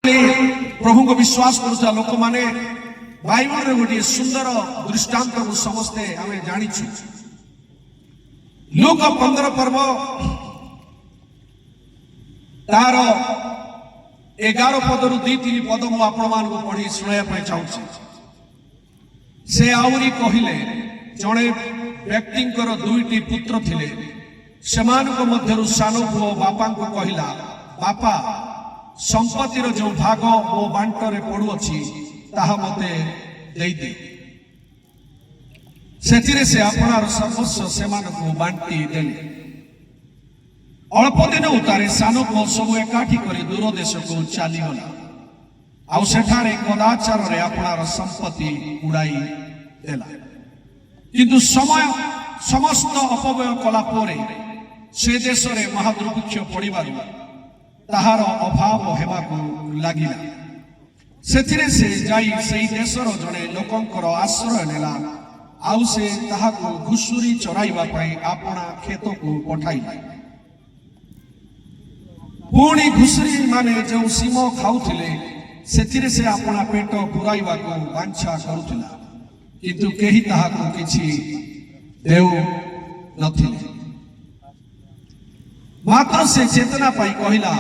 प्रभु को विश्वास करुवा लोक मैंने बाइबल गोटे सुंदर दृष्टांत को समस्ते आम जाचु लूक 15 पर्व तार 11 पदरु 2-3 पद मु आपण मान पढ़ी शुणाइबा चाहूँ। से आउरी कहिले जड़े व्यक्ति 2टी पुत्र थिले सेमानक मध्यरु सानो पुओ बापा को कहिला बापा संपत्तिर जो भाग मो बांटरे पड़ुअछि ताहा मते देई दे। सेतिरे से आपणार सर्वस्व सेमानकु बांटी देले। अल्प दिन उतारे सानो पुओ सब एकाठी करी दूर देश को चली गला आउ सेठारे कदाचार रे आपणार संपत्ति उड़ाई देला। किंतु समय समस्त अपव्यय कला परे से देश रे महादुर्भिक्ष पड़िबारु ताहार अभाव हेबाकु लागिला। सेथिरे से जाई सेई देशर जणे लोकंकर आश्रय नेला आउ से ताहाकु घुसुरी चराइबा पई आपना खेत को पठाइला। पुणी घुसुरी माने जो सीम खाउथिले सेथिरे से आपना पेट पुराइबा को वांछा करुथिला किंतु केही ताहाकु किछि देउ नथिले। मात्र से चेतना पाई कहिला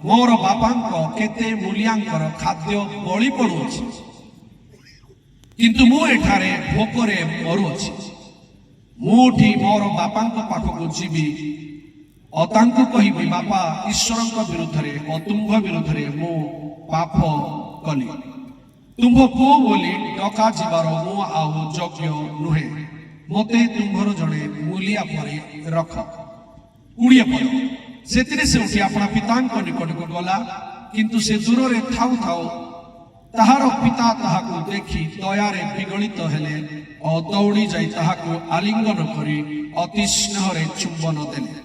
मोर बापांक केते मूल्यांकर खाद्य बळी पड़ुअछि किंतु मु एठारे भोकरे मरुअछि। मुठी मोर बापांक पाखकु जीवी अतांकु कहिबि बापा ईश्वरंक विरुद्धरे अतुंभ विरुद्धरे मु पाप कली तुम्भ पुओ बोली डका जीवार मु आउ योग्य नुहे मते तुम्भर जणे मूलिया परे रख। 20 पद सेतिरे से उठी अपना पितांक निकट को गला किंतु से दूर रे थाउ थाउ ताहार पिता ताहाकु देखि दयारे विगलित हेले और दौड़ी जाई ताहाकु आलिंगन करी अति स्नेह रे चुंबन देले।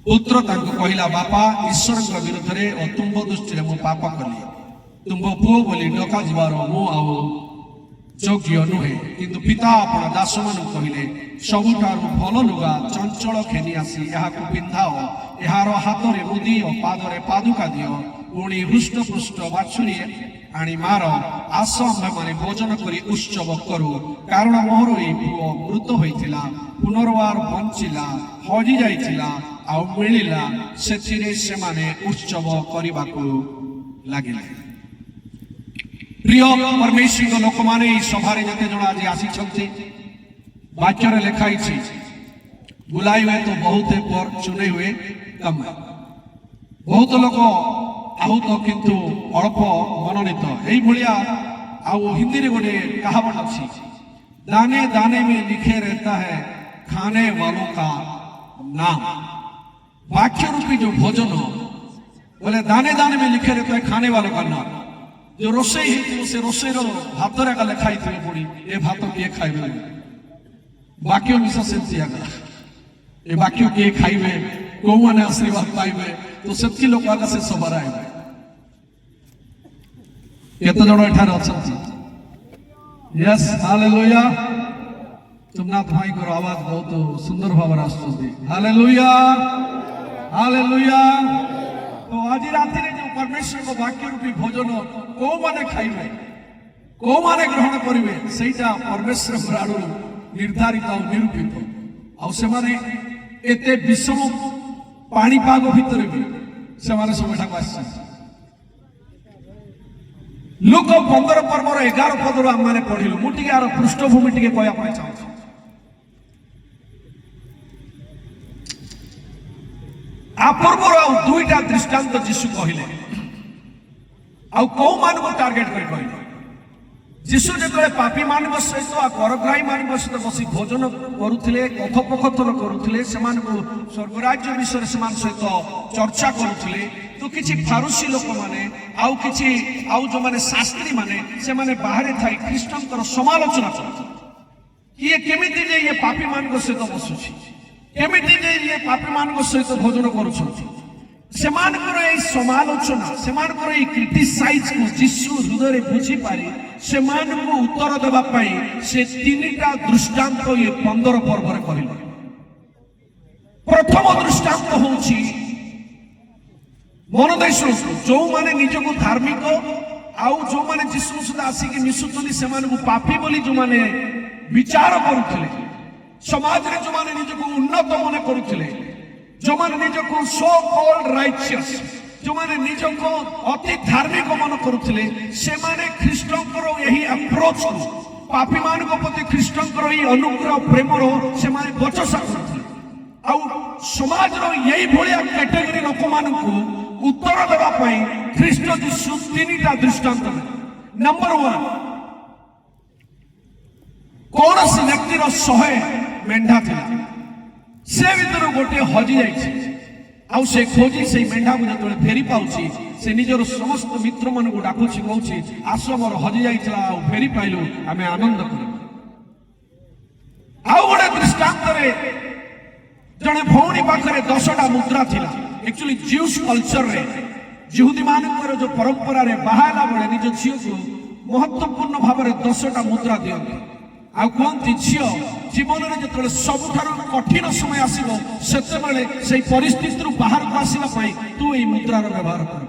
पुत्र तांको कहिला बापा ईश्वर विरुद्ध रे और तुम्भ दृष्टि रे मु पाप कली तुम्भ पुओ बोली डका जीवार मु आउ योग्य नुहे किंतु पिता आपण दास मान कहिले सबुठारु भल लुगा चंचल खेनी आसी याहाकु पिंधाओ यार हाथ रे मुदी और पादरे पादुका दियो पुणी हृष्ट पुष्ट बाछुरी आनी मार आस आम्भे माने भोजन करी उत्सव करू कारण मोर ए पुओ मृत होइथिला पुनर्वार बंचिला हजि जाइथिला आ मिलिला सेथिरे से माने उत्सव करिबाकु लागिले। प्रिय परमेश्वर लोक माने सभारे जते जण आज आसी वाक्य लिखाई बुलाई हुए तो बहुत पर चुने हुए कम बहुत लोक आहूत किंतु अल्प मनोनीत यही आउ हिंदी रे गोटे कहावत अच्छी दाने दाने में लिखे रहता है खाने वालों का नाम। वाक्य रूपी जो भोजन हो बोले दाने दाने में लिखे रहता है खाने वालों का नाम। जो रोसई से रोसईर भात एका लिखाई थे पुणी ए भात किए खाइबे वाक्य मिसा सेमती आगा ए वाक्य किए खाइबे को माने आशीर्वाद पाइबे तो सेतकी लोक आगा से सबर आइबे। केते जण एठार अछंती यस हालेलुया तुमनाथ भाई को आवाज बहुत सुंदर भाव आसुछी हालेलुया हालेलुया। तो आज राति रे जो परमेश्वर को वाक्य रूपी भोजन को माने खाइबे को माने ग्रहण करिवे सेटा परमेश्वर प्राणु निर्धारित और निरूपित आ से माने एते विषम पानी पाग भितर भी से माने सबटा आसी। लूक 15 पर्वर 11 पदरु हम माने पढिलु मु टिके आर पृष्ठभूमि टिके कहया पय चाहू। आपूर्वर आउ 2टा दृष्टांत जीशु कहिले आउ को मान को टार्गेट कर कहिले जीशु जेतले पापी मानव सहित आ करग्राही मानव सहित बसी भोजन करुथिले कथोपकथन करुथिले समान को स्वर्गराज्य विषय समान सहित चर्चा करुथिले तो किछि फारूसी लोक माने आउ किछि आउ जो माने शास्त्री माने से माने बाहरे थाई ख्रीष्टन कर समालोचना करथि ये केमिति जे ये पापी मानव सहित बसुछि केमिति जे ये पापी मानव सहित भोजन करुछथि सेमानकर ए समालोचना सेमानकर ए क्रिटिसाइज को जीशु हृदय बुझी पारी सेमान को उत्तर देबा पई से 3टा दृष्टांत ये 15 पर्व रे कहिला। प्रथम दृष्टांत होछि मन देई शुणु जो माने निजको धार्मिक आउ जो माने जिसु सहित आसिक मिसुचंदी से माने पापी बोली जो माने विचार करुथिले समाज रे जो माने निजको उन्नत मन करुथिले जो माने निजको सो कॉल्ड राइचियस जो माने निजको अति धार्मिक मन करुथिले से माने ख्रीष्टंकर यही अप्रोच पापी मान को प्रति ख्रीष्टंकर यही अनुग्रह प्रेम रो से माने बचसा करुथिले आउ समाज रो यही भलिया कैटेगरी लोक मान को उत्तर देवा पाई ख्रीष्ट जीशु तीनटा दृष्टांत नंबर 1 कौन सी व्यक्ति रो 100 मेंढा थिला से भीतर गोटे हजि जाइछि आउ से खोजी से मेंढा को जतले फेरी पाउछि से निजर समस्त मित्र मन को डाकुछि कहउछि आसो मोर हजि जाइछला आउ फेरी पाइलु आमे आनंद करू आउ गोटे दृष्टांत रे जने भौणी पाखरे 10टा मुद्रा थिला एक्चुअली ज्यूस कल्चर रे यहूदी मानकर जो परंपरा रे बाहाला बळे निज झियो को महत्वपूर्ण भाव रे 10टा मुद्रा दियंती आ कोंती झियो जीवन रे जतले सबठार कठिन समय आसीबो सेते बेले सेई परिस्थिति रु बाहर को आसीबा पई तू एई मुद्रा रो व्यवहार कर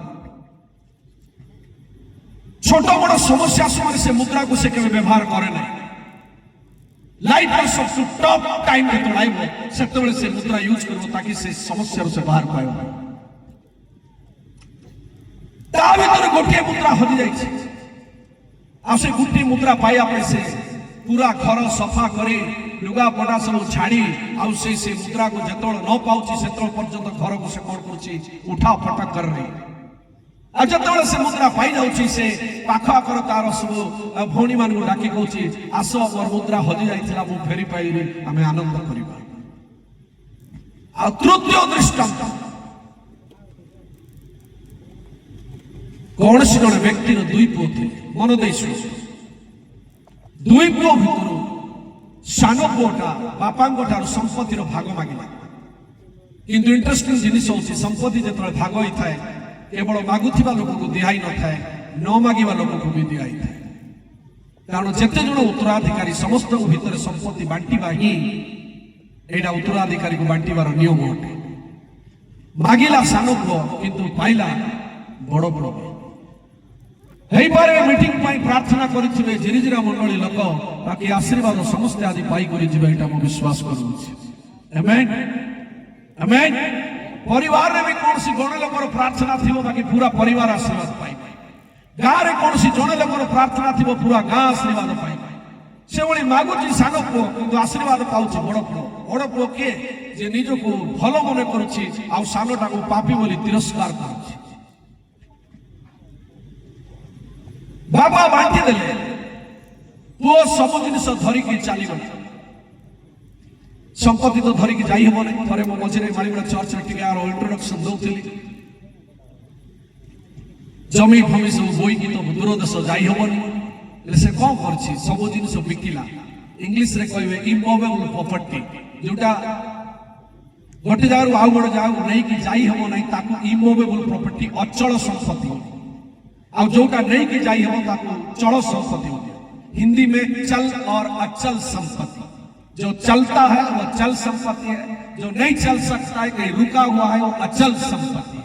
छोट बड़ समस्या समय से मुद्रा को से केबे व्यवहार करे नै लाइफ रो सबसे टॉप टाइम रे तोड़ाइबो सेते बेले से मुद्रा यूज करबो ताकि से समस्या से बाहर पाइबो ता भीतर गोटे मुद्रा हजि जाइछि आ से गोटे मुद्रा पाइया पे से पूरा घर सफा करे लुगा पटा सब छाड़ी आउ से मुद्रा को जतोल न पाउछि सेतोल पर्यंत घर को से कोन करछि उठा फटा कर रे आ जतोल से मुद्रा पाई जाउछि से पाखा कर तार सब भौणी मान को डाकी कहछि आसो मोर मुद्रा हजि जाइथिला मु फेरी पाइली आमे आनंद करिबा आ तृतीय दृष्टांत कौन सी जन व्यक्ति दुई पुओ थे मन देई शुणु दुई पुओ भितर सान पुओटा बापा संपत्तिर भाग मागिला किंतु इंटरेस्टिंग जिनिस होछि संपत्ति जतले भाग होई थाए केवल मागुथिबा लोक को दिहाई न थाए न मागिबा लोक को भी दिहाई थाए कारण जेते जण उत्तराधिकारी समस्त भितर संपत्ति बांटीबा ही एडा उत्तराधिकारी को बांटीबार नियम अटे मागिला सान पुओ किंतु पाइला बड़ बड़ हेई पारे मीटिंग पाई प्रार्थना करिथिबे जिरिजिरा मंडली लोक बाकी आशीर्वाद समस्त आदि पाई करि जिबे एटा म विश्वास करूछि आमेन आमेन परिवार रे भी कोनसी गण लोकर प्रार्थना थिबो बाकी पूरा परिवार आशीर्वाद पाई गां रे कोनसी जण लोकर प्रार्थना थिबो पूरा गां आशीर्वाद पाई से बळी मागुची सानो पुओ किंतु आशीर्वाद पाउछि बड़ पुओ के जे निजको भलो मने करूछि आ सानोटा को पापी बोली तिरस्कार करूछि बाबा बांटी देले पुओ सब जिनिस धरिकी चली गला संपत्ति तो धरिकी जाई हबो नै थरे मो मझिरे माळीबड़ा चर्च रे टिके आरो इंट्रोडक्शन दउथिली जमी भूमि सब बोई की तो दूर देश जाई हबो नै से कोन करछि सब जिनिस बिकिला इंग्लिश रे कहबे इमूवेबल प्रॉपर्टी जोटा गोटे जागरु आउ गोटे जागरु नै कि जाई हबो नै ताकू इमूवेबल प्रॉपर्टी अचल संपत्ति और जोटा नहीं की जाई हम ताकू चल संपत्ति होती है हिंदी में चल और अचल संपत्ति जो चलता है वो चल संपत्ति है जो नहीं चल सकता है कहीं रुका हुआ है वो अचल संपत्ति है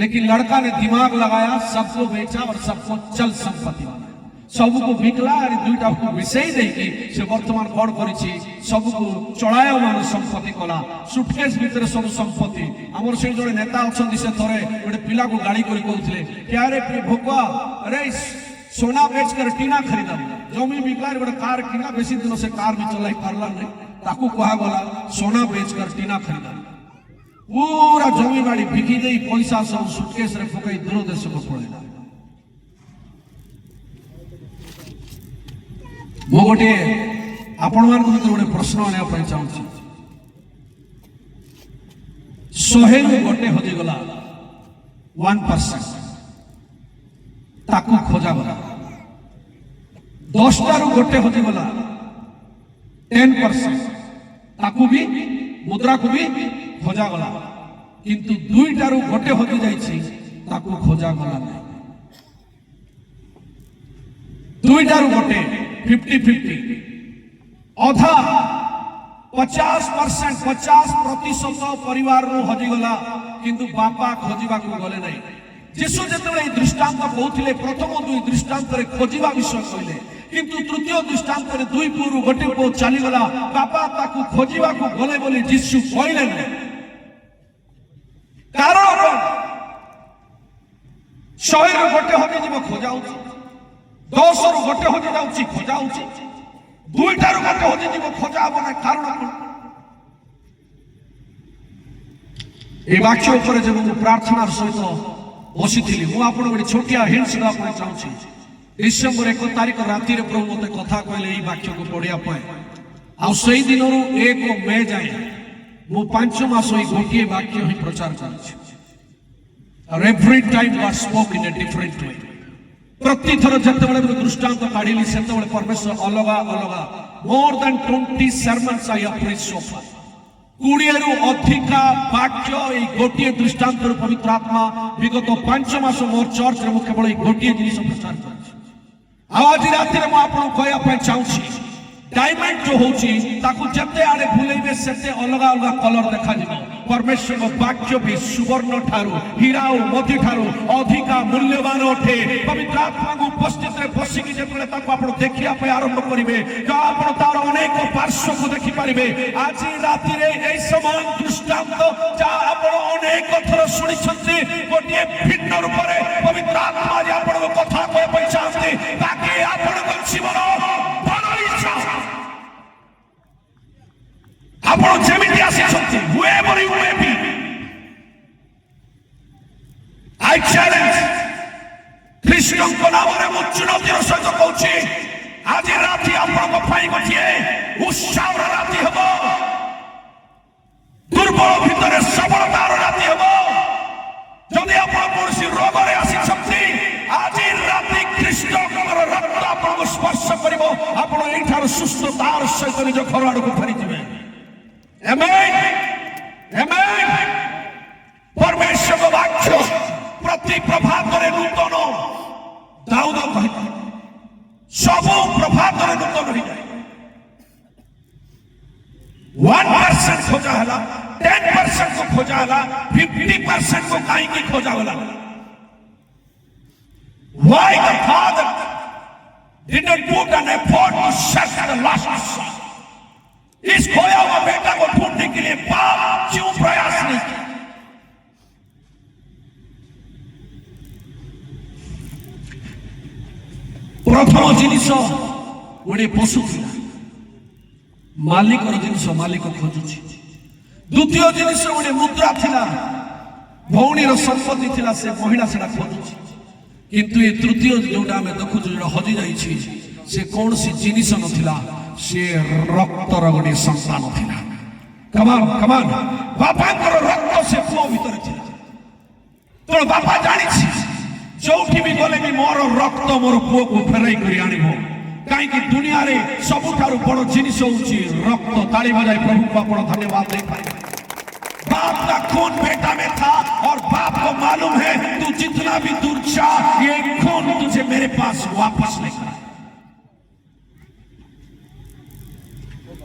लेकिन लड़का ने दिमाग लगाया सबको बेचा और सबको चल संपत्ति बनाया सबको बिकला और दुईटा को विषय देकी से वर्तमान कौन करिछि सबको चलायमान संपत्ति कला सुटकेस भीतर सब संपत्ति हमर से जोड़े नेता अछंती से थरे गोटे पिला को गाड़ी करी कहउथिले क्या रे भोकुआ अरे सोना बेच कर टीना खरीदा जमी बिकला गोटे कार किना बेसी दिन से कार भी चलाई पारला नहीं ताकू कहा गला सोना बेच कर टीना खरीदा पूरा जमी बाड़ी बिकी देई पैसा सब सुटकेस रे फकई दूर देश को पळेला मो गोटे आपण मान को गोटे प्रश्न आने पर चाहूँ 100 रु गोटे हजि गला 1% ताकू खोजा गला 10 रु गोटे हजि गला 10% ताकू भी मुद्रा को भी खोजा गला किंतु 2 रु गोटे हजि जाइछि ताकू खोजा गला नहीं 2 रु गोटे 50-50 अधा 50% परिवार रो हजिगला किंतु बापा खोजिबा को गले नहीं ଯୀଶୁ ଯେତେବେଳେ ଏହି ଦୃଷ୍ଟାନ୍ତ କହୁଥିଲେ ପ୍ରଥମ ଦୁଇ ଦୃଷ୍ଟାନ୍ତରେ ଖୋଜିବା ବିଷୟ କହିଲେ, କିନ୍ତୁ ତୃତୀୟ ଦୃଷ୍ଟାନ୍ତରେ ଦୁଇ ପୁଅରୁ ଗୋଟେ ପୁଅ ଚାଲିଗଲା, ବାପା ତାକୁ ଖୋଜିବାକୁ ଗଲେ ବୋଲି ଯୀଶୁ କହିଲେ ନାହିଁ। କାରଣ 100ରୁ ଗୋଟେ ହଜିଯିବ ଖୋଜା ହଉଛି, 10ରୁ ଗୋଟେ ହଜି ଯାଉଛି ଖୋଜା ହଉଛି, 2ଟାରୁ ଗୋଟେ ହଜିଯିବ ଖୋଜା ହବ ନାହିଁ। କାରଣ କଣ? এই বাক্য উপরে যে ମୁଁ ପ୍ରାର୍ଥନାର ସହିତ ବସିଥିଲି, ମୁଁ ଆପଣଙ୍କୁ ଗୋଟେ ଛୋଟିଆ ହିଣ୍ଟ ଦେବା ପାଇଁ ଚାହୁଁଛି। ଡିସେମ୍ବର 1 ତାରିଖ ରାତିରେ ପ୍ରଭୁ ମୋତେ କଥା କହିଲେ ଏହି ବାକ୍ୟକୁ ପଢିବା ପାଇଁ। ଆଉ ସେଇ ଦିନରୁ 1 ମେ ଯାଏଁ ମୁଁ 5 ମାସ ଏଇ ଗୋଟିଏ ବାକ୍ୟ ହିଁ ପ୍ରଚାର କରିଛି। ଆଉ every time god spoke in a different way. ପ୍ରତିଥର ଯେତେବେଳେ ମୁଁ ଦୃଷ୍ଟାନ୍ତ କାଢିଲି ସେତେବେଳେ ପରମେଶ୍ୱର ଅଲଗା ଅଲଗା ମୋର than 20 sermons I have preached so far। 20ରୁ ଅଧିକା ବାକ୍ୟ ଏଇ ଗୋଟିଏ ଦୃଷ୍ଟାନ୍ତରୁ ପବିତ୍ର ଆତ୍ମା ବିଗତ 5 ମାସ ମୋର ଚର୍ଚ୍ଚରେ ମୁଁ କେବଳ ଏଇ ଗୋଟିଏ ଜିନିଷ ପ୍ରଚାର କରିଛି। ଆଉ ଆଜି ରାତିରେ ମୁଁ ଆପଣଙ୍କୁ କହିବା ପାଇଁ ଚାହୁଁଛି, ଡାଇମଣ୍ଡ ଯୋଉ ହଉଛି ତାକୁ ଯେତେ ଆଡେ ବୁଲେଇବେ ସେତେ ଅଲଗା ଅଲଗା କଲର ଦେଖାଯିବ। ପରମେଶ୍ୱରଙ୍କ ବାକ୍ୟ ବି ସୁବର୍ଣ୍ଣ ଠାରୁ, ହୀରା ଓ ମୋତି ଠାରୁ ଅଧିକା ମୂଲ୍ୟବାନ ଅଟେ। ପବିତ୍ର ଆତ୍ମାଙ୍କ ଉପସ୍ଥିତିରେ ବସିକି ଯେତେବେଳେ ତାକୁ ଆପଣ ଦେଖିବା ପାଇଁ ଆରମ୍ଭ କରିବେ, ତ ଆପଣ ତାର ଅନେକ ପାର୍ଶ୍ୱକୁ ଦେଖିପାରିବେ। ଆଜି ରାତିରେ ଏହି ସମାନ ଦୃଷ୍ଟାନ୍ତ ଯାହା ଆପଣ ଅନେକ ଥର ଶୁଣିଛନ୍ତି, ଗୋଟିଏ ଭିନ୍ନ ରୂପରେ ପବିତ୍ର ଆତ୍ମା ଆଜି ଆପଣଙ୍କ କଥା କହିବା ପାଇଁ ଚାହାନ୍ତି, ତାକି ଆପଣଙ୍କ ଜୀବନ ଆପଣ ଯେମିତି ଆସିଛନ୍ତି, whoever you may be, I challenge, ଖ୍ରୀଷ୍ଟଙ୍କ ନାମରେ ମୁଁ ଚୁନୌତିର ସହିତ କହୁଛି, ଆଜି ରାତି ଆପଣଙ୍କ ପାଇଁ ଗୋଟିଏ ଉତ୍ସାହର ରାତି ହେବ, ଦୁର୍ବଳ ଭିତରେ ସବଳତାର ରାତି ହେବ। ଯଦି ଆପଣ କୌଣସି ରୋଗରେ ଆସିଛନ୍ତି, ଆଜି ରାତି ଖ୍ରୀଷ୍ଟଙ୍କର ରକ୍ତ ଆପଣଙ୍କୁ ସ୍ପର୍ଶ କରିବ, ଆପଣ ଏଇଠାରୁ ସୁସ୍ଥତାର ସହିତ ନିଜ ଘର ଆଡ଼କୁ ଫେରିଯିବେ। Amen, amen। ପରମେଶ୍ୱରଙ୍କ ବାକ୍ୟ ପ୍ରତି ପ୍ରଭାତରେ ନୂତନ, ଦାଉଦ କହିଲେ ସବୁ ପ୍ରଭାତରେ ନୂତନ ହୋଇଯାଏ। 1% ଖୋଜା ହେଲା, 10% କୁ ଖୋଜା ହେଲା, 50% କୁ କାହିଁକି ଖୋଜା ଗଲା? Why the father didn't put an effort to search the lost son? इस खोया हुआ बेटा को ढूंढने के लिए बाप क्यों प्रयास नहीं किया? प्रथम जिनिस गोटे पशु थिला, मालिकर जिनिस मालिक खोजुछि। द्वितीय जिनिस गोटे मुद्रा थिला, भौणीर संपत्ति थिला, से महिला सेटा खोजुछि। किंतु ये तृतीय जोटा आमे देखुछु जोटा हजि जाइछि, से कोनसी जिनिस नथिला, से रक्तर गोटे संतान थिला। कमान कमान बापांकर रक्त से पुओ भीतर थिला। तो बापा जानिछि जोठी भी गले भी मोर रक्त मोर पुओ को फेराई करी आनिबो। काहे कि दुनिया रे सबुठारु बड़ जिनिस होउछि रक्त। ताली बजाई प्रभु को आपण धन्यवाद दे पाए। बाप का खून बेटा में था और बाप को मालूम है तू जितना भी दूर जा, ये खून तुझे मेरे पास वापस लेकर।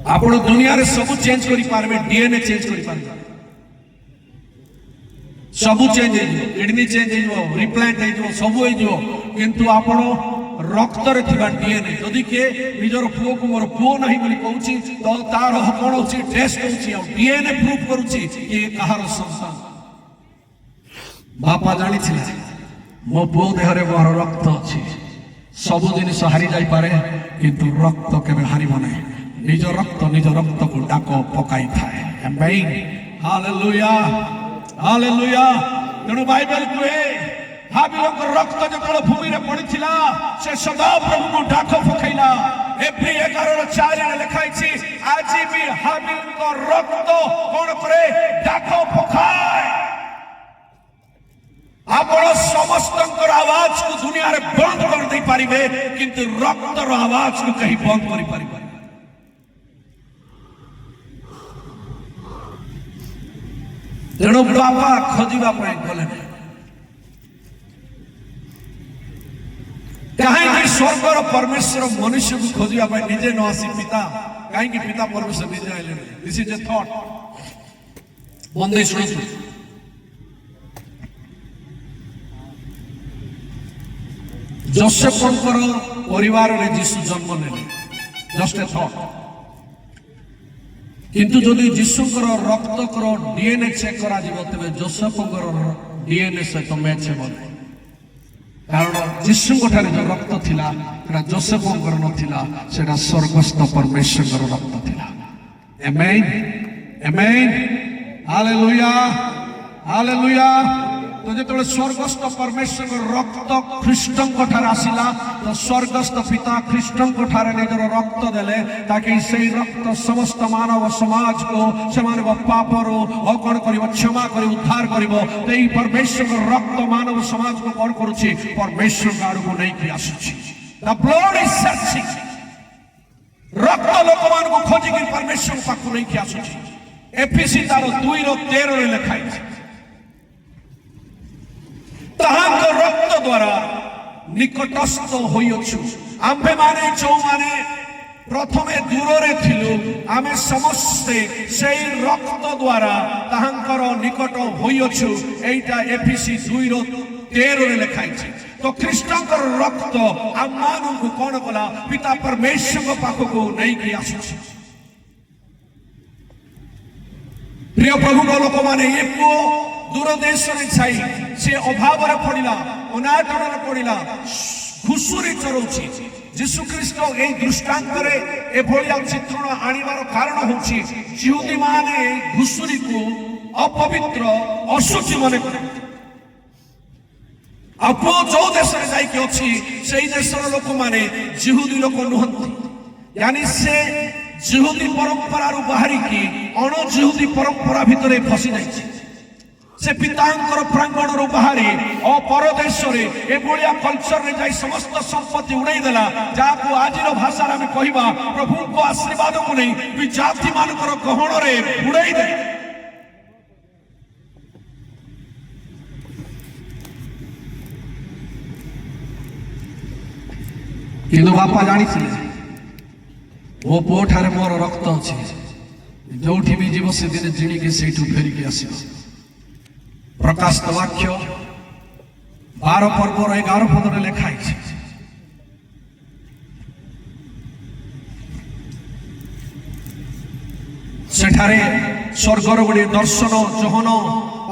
आपण दुनिया रे सब चेंज करी पारबे, डीएनए चेंज करी पारबे, सब चेंज हो, किडनी चेंज हो, रिप्लांट हो, सब हो, किंतु आपण रक्त रे थिबा डीएनए जदि के निजर पुओ को मोर पुओ नहीं बोली कहूची, तो तार कोन होची टेस्ट होची और डीएनए प्रूफ करूची कि कहार संतान। बापा जानि छिला मो पुओ देह रे मोर रक्त अछि। सब जिनिस हारि जाई पारे किंतु रक्त केबे हारिबो नहीं। निज रक्त को डाक पकाई थाए। आमेन, हालेलुया, हालेलुया। तेणु बाइबल कहे हाबिलक रक्त जो भूमि रे पड़िथिला, से सदा प्रभु को डाक पकाइला। एप्रिल 11:4 रे लिखाई छी, आज भी हाबिलक रक्त कोन करे डाक पकाए। आपण समस्तंकर आवाज को दुनिया रे बंद कर दे पारिबे, किंतु रक्तर आवाज को कहीं बंद करि पारिबे। तेणु बापा खोजा गले कहीं स्वर्गर परमेश्वर मनुष्य को खोजा निजे न आसी पिता कहीं पिता परमेश्वर निजे आइले। This is a thought. बंदे शुणु जोसेफଙ୍କର ପରିବାରରେ ଯୀଶୁ ଜନ୍ମ ନେଲେ। Just a thought. କିନ୍ତୁ ଯଦି ଯୀଶୁଙ୍କର ରକ୍ତର DNA ଚେକ୍ କରାଯିବ ତେବେ ଯୋसेफଙ୍କର DNA ସହିତ ମ୍ୟାଚ୍ ହେବ ନାହିଁ। କାରଣ ଯୀଶୁଙ୍କ ଠାରେ ଯୋଉ ରକ୍ତ ଥିଲା ସେଟା ଯୋसेफଙ୍କର ନଥିଲା, ସେଟା ସ୍ୱର୍ଗସ୍ଥ ପରମେଶ୍ୱରଙ୍କର ରକ୍ତ ଥିଲା। ଆମେନ୍ ଆମେନ୍ ହାଲେଲୁୟା ହାଲେଲୁୟା। तो जो स्वर्गस्थ परमेश्वर रक्त ख्रीष्टଙ୍କ ठारे आसिला तो स्वर्गस्थ पिता ख्रीष्टଙ୍କ ठारे निजर रक्त देले ताकि सेई रक्त समस्त मानव समाज को सेमान पापरो अकण करिवो क्षमा करि उद्धार करिवो। एई परमेश्वर रक्त मानव समाज को कोन करूची परमेश्वर गाड़ को नहीं कि आसुची। The blood is searching. रक्त लोक मान को खोजी कि परमेश्वर पाखु नहीं कि आसुची। एफएसी तारो 2:13 रे लिखाई ताहांको रक्त द्वारा निकटस्थ होइछु। आम्भे माने जो माने प्रथमे दूर रे थिलु आमे समस्ते सेई रक्त द्वारा ताहांकर निकट होइछु। एटा एफएसी 2:13 रे लिखाई छै। तो ख्रीष्टंकर रक्त आमानु को कोन कला पिता परमेश्वर को पाखो को नहीं कि आसुछि। प्रिय प्रभु को लोक माने ये को दूर देश रे छाई से अभाव रे पड़िला अनाटन रे पड़िला घुसुरी चरोची। यीशु ख्रीष्ट ए दृष्टांत रे ए भलिया चित्रण आनिबार कारण होची यहूदी माने घुसुरी को अपवित्र अशुचि माने करे। आपो जो देश रे जाई के अछि सेई देशर लोक माने यहूदी लोक नहंती। यानी से यहूदी परंपरा रु बाहरी की अण यहूदी परंपरा भितरे फसी जाई। से पितांकर प्रांगण रु बाहरी और परदेश रे ए भलिया कल्चर रे जाई समस्त संपत्ति उड़ाई देला जाको आजिर भाषा रे कहिबा प्रभु को आशीर्वाद को नहीं भी जाति मानकर गहण रे उड़ाई दे। किंतु बापा जानी थिले वो पुओ ठारे मोर रक्त अछि जोठी भी जीव से दिन जिणी के सेठू फेरी के आसीबो। प्रकाश वाक्य 12 पर्व 11 पद लिखाई है। सेठारे स्वर्गर गोटे दर्शन जोहन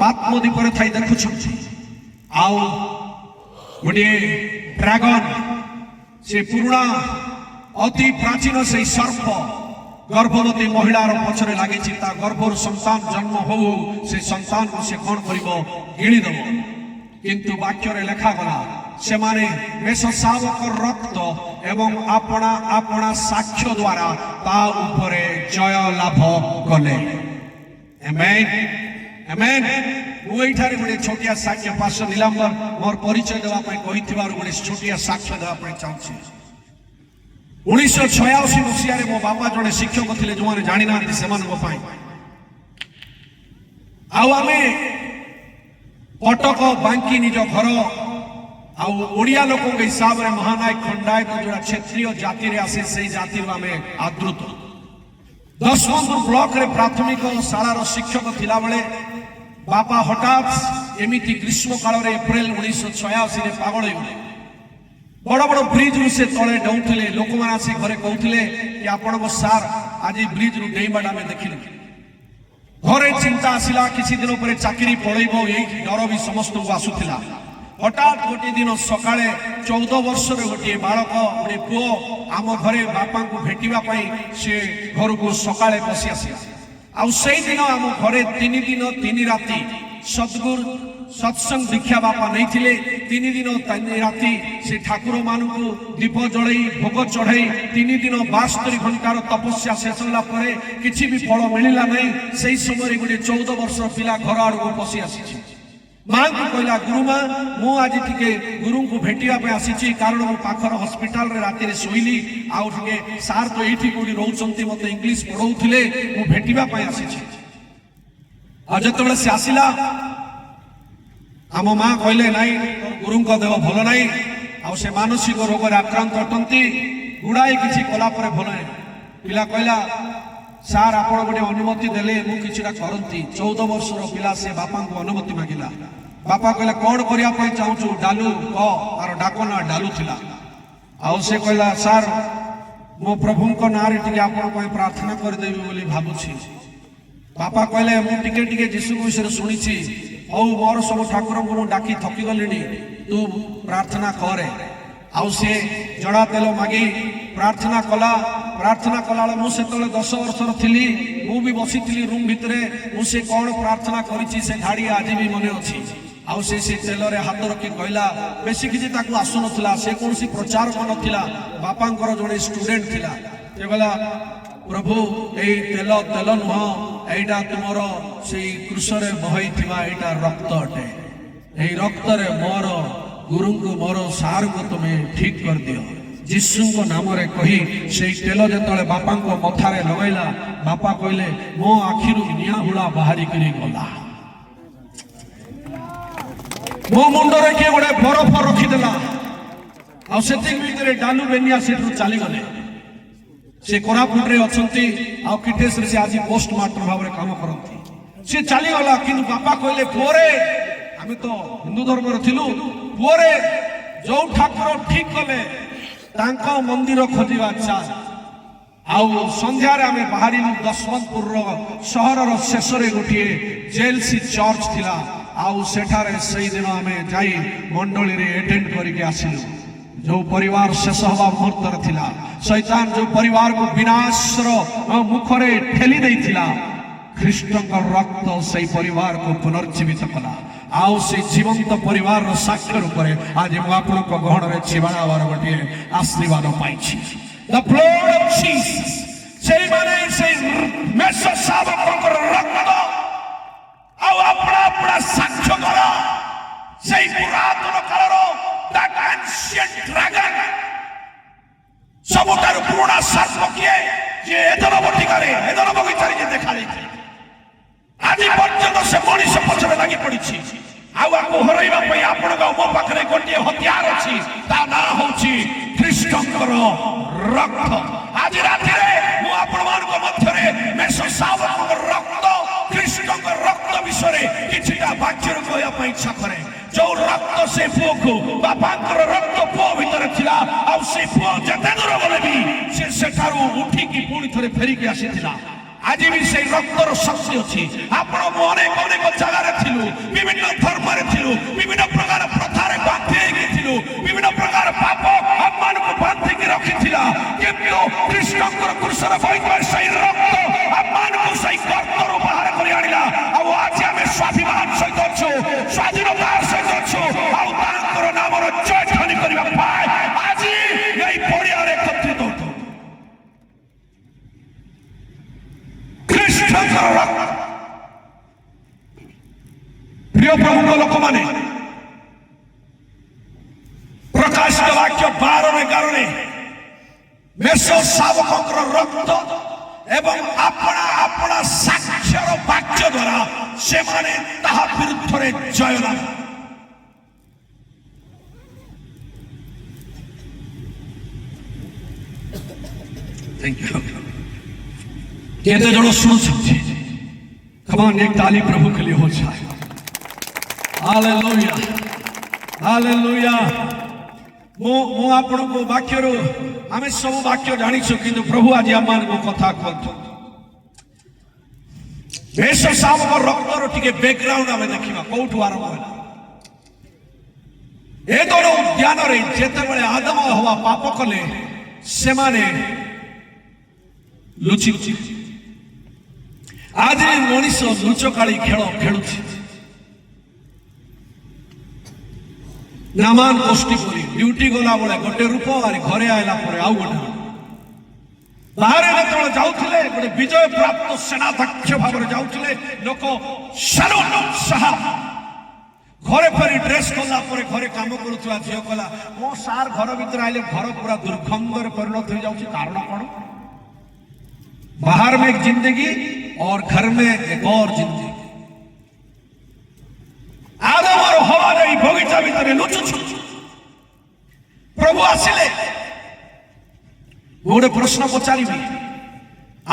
आत्मदीप थी देखुं आउ गोटे ड्रैगन से पुराणा अति प्राचीन से सर्प गर्भवती महिलार पछरे लगी गर्भर संतान जन्म हो से संतान को से कौन कर गिणीदेव। किंतु वाक्य लेखा गला से माने मेष शावक रक्त एवं अपना अपना साक्ष्य द्वारा ता उपरे जय लाभ कले। आमेन आमेन। मुई ठारे गोटे छोटिया साक्ष्य पास्टर नीलांबर मोर परिचय देवा पई कहिथिबार गोटे छोटिया साक्ष्य देवा पई चाहूछि। 1986 मसीह मो बापा जड़े शिक्षक थे जो मैंने जानी ना से आमे कटक बांकी निज घर आड़िया लोक हिसाब से महानायक खंडायत जो क्षेत्रीय जाति रे आसे से जाति आम आदृत 10 ब्लॉक रे प्राथमिक शालार शिक्षक थिला बेले बापा हठात एमिति ग्रीष्म काल रे एप्रिल 1986 पागल हो बड़ बड़ ब्रिज रु से तले डौले लोक मैंने आसी घरे कहते कि आपण सार आज ब्रिज रु डेबाटा आम देखिलु। घरे चिंता आसला किसी दिन पर चाकरी पलैब यही डर भी समस्त को आसूला। हठात गोटे दिन सकाळे 14 वर्ष गोटे बालक गोटे पुओ आम घरे बापा को भेटापी से घर को सकाळे पशि आसा आई दिन आम घरे 3 दिन 3 राति सद्गुरु सत्संग दीक्षा बापा नहीं थिले। 3 दिन 3 राति से ठाकुर मान को दीप जड़ई भोग चढ़ई 3 दिन 72 घंटार तपस्या शेष होला परे किछि भी फल मिलिला नहीं। सही समय गोटे 14 वर्ष पिला घर आड़ को पशि आसी माँ को कहला गुरुमा मु आज टिके गुरु को भेटिया आसी कारण मो पाखर हॉस्पिटल रे राति रे सोइली आउ टिके सार तो एठी कोडी रहउचंती मते इंग्लिश पढौथिले मु भेटिबा पय आसी आ जतबेले से आसिला आम माँ कहले नाई गुरु देह भल नाई आ से मानसिक रोग आक्रांत अटंती गुड़ाए किसी कला भल ना पिला कहला सार आप गोटे अनुमति देले मु किछिटा करती 14 वर्षर पिला से बापा को अनुमति मांगिला। बापा कहला कौन करने चाहूँ डालू कह तार डाकना डालू थिला आउ से कहला सर मो प्रभु को नारे टिके आपण को प्रार्थना कर देबी बोली भाबुछि बापा कहले मु टिके टिके यीशु को विषय सुनिछि औ मोर सब ठाकुर को डाकी थकी गलिनी तू प्रार्थना करे आउ से जड़ा तेल मागी प्रार्थना कला मु से 10 वर्षर थिली मु भी बसी थिली रूम भितरे मु से कोन प्रार्थना करिछि से घाड़ी आज भी मने अछि आउ से तेल रे हाथ रखी कहला बेसी किछि ताकू आसु नथिला से कोनसी प्रचार को नथिला बापांकर जणे स्टूडेंट थिला से कहला प्रभु एई तेल नुह एटा तुमर से क्रूसरे बहैथिबा एटा रक्त अटे एई रक्त रे मोर गुरु को मोर सार को तुम्हें ठीक कर दियो यीशु को नाम रे कही से तेल जतले बापा को मथारे लगैला बापा कहले मो आखिरु निया हुला बाहरी करी गला मो मुंड रे के गोटे बरफ रखी देला आ सेति भीतर डालू बेनिया सेठु चली गले से कोरापुट रे अछंती आ किटेस रे से आज पोस्टमास्टर भाव रे काम करंती से चली गला किंतु बापा कहले पोरे आमे तो हिंदू धर्म रे थिलु पोरे जो ठाकुर ठीक कले तांको मंदिर खोजिबा चाल आउ संध्या रे आमे बाहरी दशमतपुर रो शहर रो शेष रे गोटिए जेलसी चर्च थिला आउ सेठारे सही दिन आमे जाई मंडली रे अटेंड करी के आसिलु जो परिवार शेष हवा मुहूर्त रे थिला शैतान जो परिवार को विनाश रो मुख रे ठेली देइथिला ख्रीष्टन का रक्त से परिवार को पुनर्जीवित कला आउ से जीवंत परिवार रो साक्ष्य रूप रे आज मु आपन को गहन रे छिबाणार गोटे आशीर्वाद पाइछि द ब्लड ऑफ जीसस से माने से मेसो साबक को रक्त आउ अपना अपना साक्ष्य करा से पुरातन काल रो दैट एंशिएंट ड्रैगन सबुटार पुराना सर्प किए जे एदन बटिकारे एदन बगीचारे जे देखा देछि आज पर्यंत से मनीष पछरे लागि पड़िछि आउ हरैबा पई आपण मो पाखरे गोटे हथियार अछि ता ना होछि ख्रीष्टंकर रक्त आज राति रे मु आपण मान को मध्य रे मेसो सावक रक्त ख्रीष्टंकर रक्त विषय किछिटा वाक्य कहया पई इच्छा करे जो रक्त से पुओ को बापांकर रक्त पुओ भीतर थिला आ से पुओ जते दूर गले भी से सेठारु उठी की पुणी थरे फेरी के आसीथिला आज भी से रक्तर शक्ति अच्छी आपण अनेक अनेक जगार थिलु विभिन्न धर्म रे थिलु विभिन्न प्रकार प्रथा रे बांधे के थिलु विभिन्न प्रकार पाप अपमान को बांधे के रखिथिला किंतु कृष्णकर क्रूसर भयंकर से रक्त अपमान को सही कर्तर बाहर करी आनिला आ आज हमें स्वाभिमान सहित अछु स्वाधीनता सहित अछु आ तांकर नाम रो जय ध्वनि करबा पाए आज एई पड़िया रे एकत्रित होतो प्रिय प्रभु लोक माने प्रकाशित वाक्य 12 मेसो सावक रक्त एवं अपना अपना साक्ष्यर वाक्य द्वारा से माने ताहा विरुद्ध रे जय लाभ थैंक यू केते जण सुन सकते कमान एक ताली प्रभु के लिए हो जाए हालेलुया हालेलुया मो आपण को वाक्य रो हमें सब वाक्य जानि छु किंतु प्रभु आज आमान को कथा कहतो मेष सावक रक्त रो टिके बैकग्राउंड हमें देखिबा कोठु आरंभ होला ए दोनो उद्यान रे जेते बेले आदम हवा पाप कले से माने लुचि आज मनीष लुचकाड़ी खेल खेलुछि नामान गोष्ठी करी ड्यूटी गला बेले गोटे रूप आरे घरे आइला परे आउ गोटे बाहर जतबे जाउथिले गोटे विजय प्राप्त सेनाध्यक्ष भाव रे जाउथिले लोक सलूट साहब घरे फेरी ड्रेस कला परे घरे काम करूथुआ झियो कला मो सार घर भीतर आइले घर पूरा दुर्गंध रे परिणत हो जाउछि कारण कोन बाहर में एक जिंदगी और घर में एक और जिंदगी आदम और हवा रे बगीचा भीतर लुचुछु प्रभु आसिले गोटे प्रश्न पचारिबी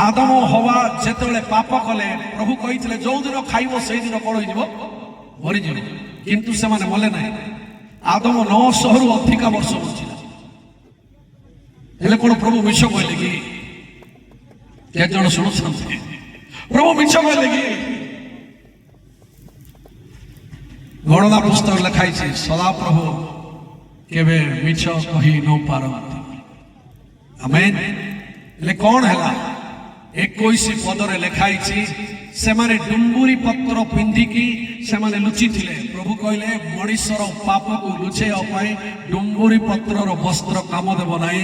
आदम और हवा जेतेबेले पाप कले प्रभु कहिथिले जो दिन खाइबो सेही दिन कोन होइजिवो मरि जिवो किंतु से माने मले नाही आदम 900 रु अधिक वर्ष बंचिला हेले कोन प्रभु मिछ कहले कि के जण सुनुछन्ते प्रभु मिछ कहले कि गणना पुस्तक लिखाई छे सदा प्रभु केबे मिछ कहि न पारंती आमेन ले कोन हला 21 पदरे लिखाई छी से माने डुंबुरी पत्र पिंधिकी से माने लुचि थिले प्रभु कहले मनुष्यर पाप को लुचेया पाई डुंबुरी पत्रर वस्त्र काम देव नाही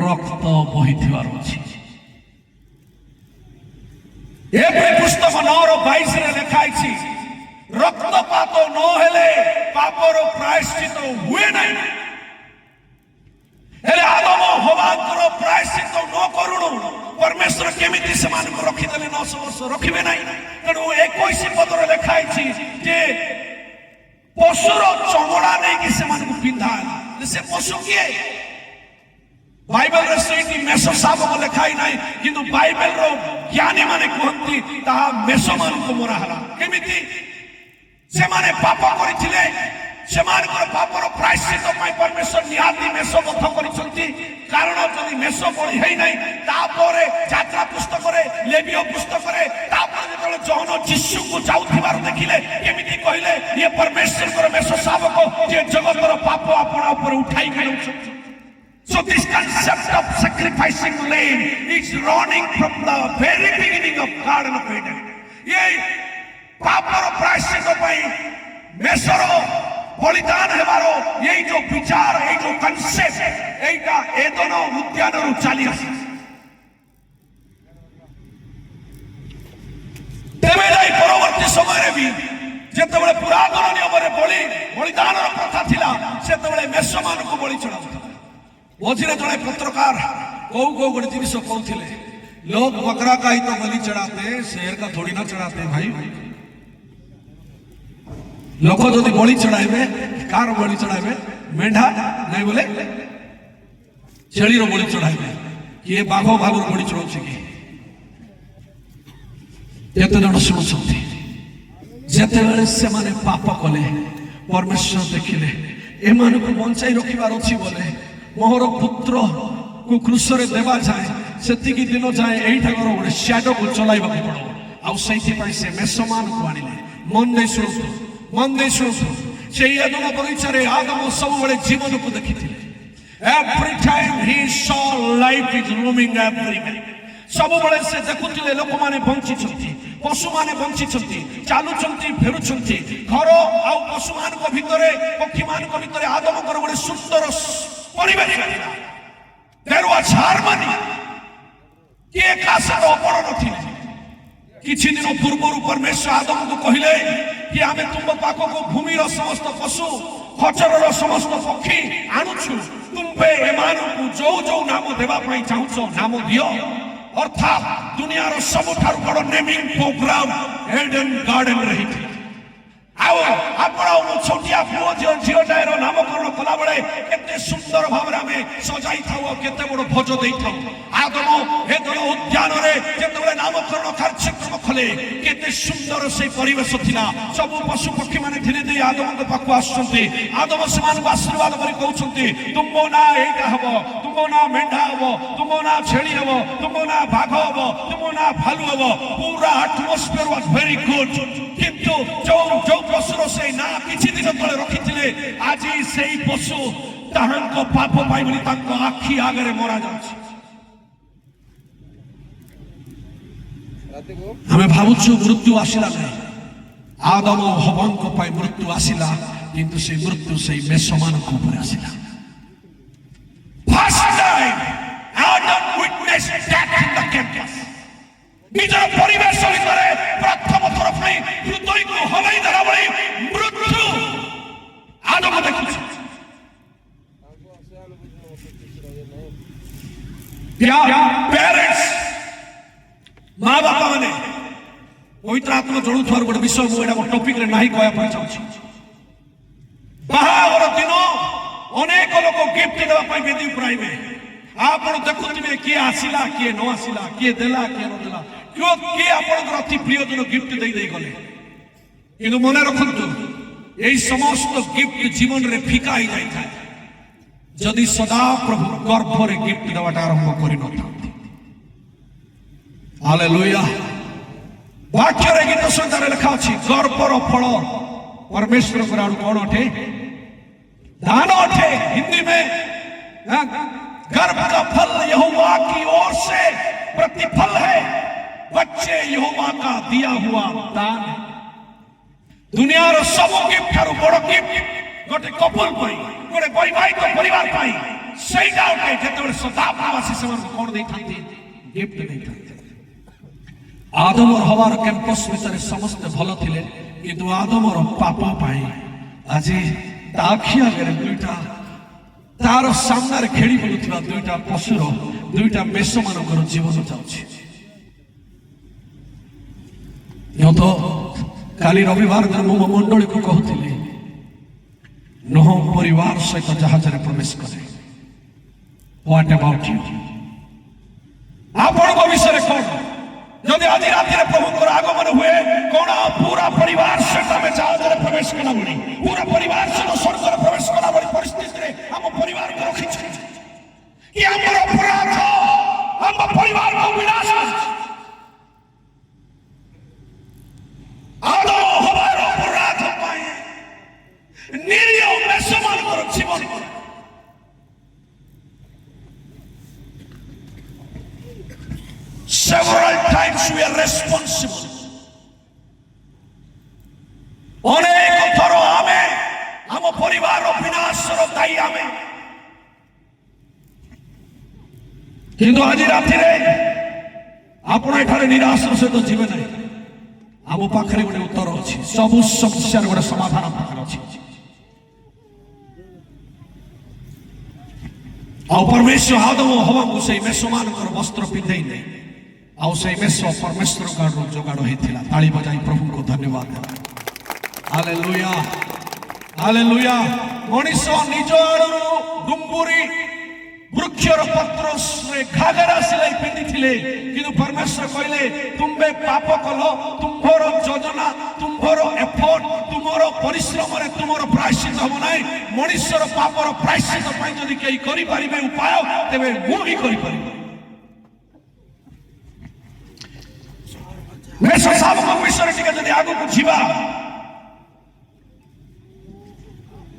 रक्त बहिथिवार अछि ए पुस्तक 9:22 रे लिखाई छी रक्तपात न हेले पापर प्रायश्चित हुए नहीं हेले आदम हवांकर प्रायश्चित न करूनु परमेश्वर केमिति समान को रखि देले 900 वर्ष रखिबे नाही तेणु 21 पदर लिखाई छी जे पशुर चमड़ा नै कि समान को पिंधा से पशु किए बाइबल रे सेठी मेसो साब को लिखाई नाही किंतु बाइबल रो ज्ञानी माने कहंती ता मेसो मान को मोरा हला केमिति से माने पाप करिथिले सेमान को पापर प्रायश्चित पई परमेश्वर निहाती मेसो बथ करिसंती कारण जदि मेसो बळी हेई नाही तापरे यात्रा पुस्तक रे लेवियो पुस्तक रे तापर जेतले जौन यीशु को जाउथिबार देखिले केमिति कहिले ये परमेश्वर को मेसो साबक जे जगतर पाप आपन ऊपर उठाई गेलौ So this concept of sacrificing lamb is running from the very beginning of Garden of Eden. ये पापर प्रायश्चित पई मेसरो बलिदान हेबारो यही जो विचार यही जो कन्सेप्ट एटा एदन उद्यान रु चली आसी तेबे नै परवर्ती समय रे भी जेतेबेले पुरातन नियम रे बलिदान रो प्रथा थिला सेतेबेले मेसमान को बलि चढ़ाउथि मझिरे जड़े पत्रकार कौ गोटे जिनिस कहते लोग बकरा का ही तो बलि चढ़ाते शेर का थोड़ी ना चढ़ाते भाई लोग जदि बलि चढ़ाइबे कार बलि चढ़ाइबे मेढा नहीं बोले छेली रो बलि चढ़ाइबे किए बाघ भागर बलि चढ़ाउछि कि एते जण सुनुछथि जेतेबेले से माने पाप कले परमेश्वर देखिले एमान को बंचाई रखिबार अछि बोले मोहर पुत्र को क्रूस रे देवा जाए सेति की दिन जाए एई ठाकर गोटे शैडो को चलाइबा को पड़ो आ सेति पई से मेसमान को आनिले मन दे सुनो से एदन बगीचा रे आदम सब बड़े जीवन को देखिथिले every time he saw life is roaming everywhere सब बड़े से देखुथिले लोक माने बंची छथि पशु माने बंची छथि चालू छथि फेरु छथि घर आ पशु मान को भितरे पक्षी मान को भितरे आदम कर गोटे सुंदर परिवेश देयर वाज हार्मनी के कासर अपड़ नथिले किछि दिन पूर्व परमेश्वर आदम को कहिले कि आमे तुम पाख को भूमि रो समस्त पशु खचर रो समस्त पक्षी आनुछु तुमबे एमान को जो जो नाम देबा पई चाहछो नाम दियो अर्थात दुनिया रो सबठार बड़ नेमिंग प्रोग्राम एडन गार्डन रही थी आओ आपणो छोटिया पुओ झिओटाएर नामकरण कला बेले केते सुंदर भाबरे आमे सजाई थाओ केते बड़ भोज देई थाओ आदम एदन उद्यान रे जेतेबेले नामकरण कार्यक्रम खले केते सुंदर से परिवेश थिला सब पशु पक्षी माने धीरे धीरे आदम को पाखु आसुछन्ते आदम समान आशीर्वाद करी कहउछन्ते तुमो ना एटा हबो तुमो ना मेंढा हबो तुमो ना छेली हबो तुमो ना बाघ हबो तुमो ना भालू हबो पूरा एटमॉस्फियर वाज वेरी गुड किंतु जो जो पशुर से ना किछि दिन तले रखिथिले आज सेई पशु ताहांको पाप पाई बोली तांको आखी आगरे मरा जाउछि हमें भावुछु मृत्यु आसिला नहीं आदम और हवांको पाई मृत्यु आसिला किंतु से मृत्यु से मेसमान को ऊपर आसिला फर्स्ट टाइम आदम witness death in the campus निजर परिवेश भितरे प्रथम थर पई हृदय को हलाई धरा बळी मृत्यु आदम देखुछु या पेरेंट्स माँ बापा माने पवित्र आत्मा जोड़ू थोर गोटे विषय मु एटा टॉपिक रे नाही कहया पई चाहूछि बाहागर दिन अनेक लोक गिफ्ट देबा पई बेदी प्राइवे आपण देखुथिबे के आसिला के न आसिला के देला के न देला क्यों के आपण अति प्रिय जन गिफ्ट देई गले किंतु मने रखंतु এই সমস্ত গিফট জীবনে ফিকা হয়ে যাই যদি সদা প্রভু গর্ভরে গিফট দেওয়াটা আরম্ভ করে নথান্তে। हालेलुया। वाक्य गीत संहितार लिखा अच्छी गर्भर फल परमेश्वर कौन अटे? दान अटे। हिंदी में गर्भ का फल यहोवा की ओर से प्रतिफल है, बच्चे यहोवा का दिया हुआ दान है। दुनिया रो सब गिफ्ट ठारू बड़ गिफ्ट गोटे कपल पाई गोटे वैवाहिक परिवार पाई सेटा अटे जेतेबेले सदाप्रवासी सेमान कोन देइथांते गिफ्ट देइथांते। आदम और हवार कैंपस भितर समस्त भल थिले किंतु आदम और पाप पाई आज ताखी आगे दुईटा तार सामने खेली बुलुथिबा दुईटा पशुर दुईटा मेष मानकर जीवन जाउछि। तो काली रविवार दिन मो मंडली को कहूली नोह परिवार सहित जहाज प्रवेश करे। What about you? आपण विषय कौन जदि आज राति प्रभु आगमन हुए कौन पूरा परिवार सहित आम जहाज प्रवेश कला बड़ी पूरा परिवार सहित स्वर्ग प्रवेश कला बड़ी परिस्थिति आम परिवार को रखी कि आमर अपराध आम परिवार को विनाश आदम हवार अपराध पाए निरीह मेषमानकर जीवन several times we are responsible. अनेक थर आमे आम परिवार विनाशर दायी आमे किंतु आज राति आपण एठारे निराशर सहित जीवे ना आम पाखे गोटे उत्तर अच्छी सब समस्या गोटे समाधान पाखे अच्छी। परमेश्वर आदम हवा को से मेष मानकर वस्त्र पिंधे नहीं आउ से मेष परमेश्वर का जोगाड़ होता। ताली बजाई प्रभु को धन्यवाद देवा। Hallelujah hallelujah. मनीष निज आड़ू डुंबुरी वृक्षर पत्र घाघरा सिलाई पिंधि किंतु परमेश्वर कहले तुम्बे पाप कल तुम्भर योजना तुम्भर एफर्ट तुमर परिश्रम रे तुमर प्रायश्चित हम ना मनीषर पापर प्रायश्चित जदि कई करि परिबे उपाय तेबे मु ही करि परिबे। मेष साबक विषय टिके जदि आगु को जीवा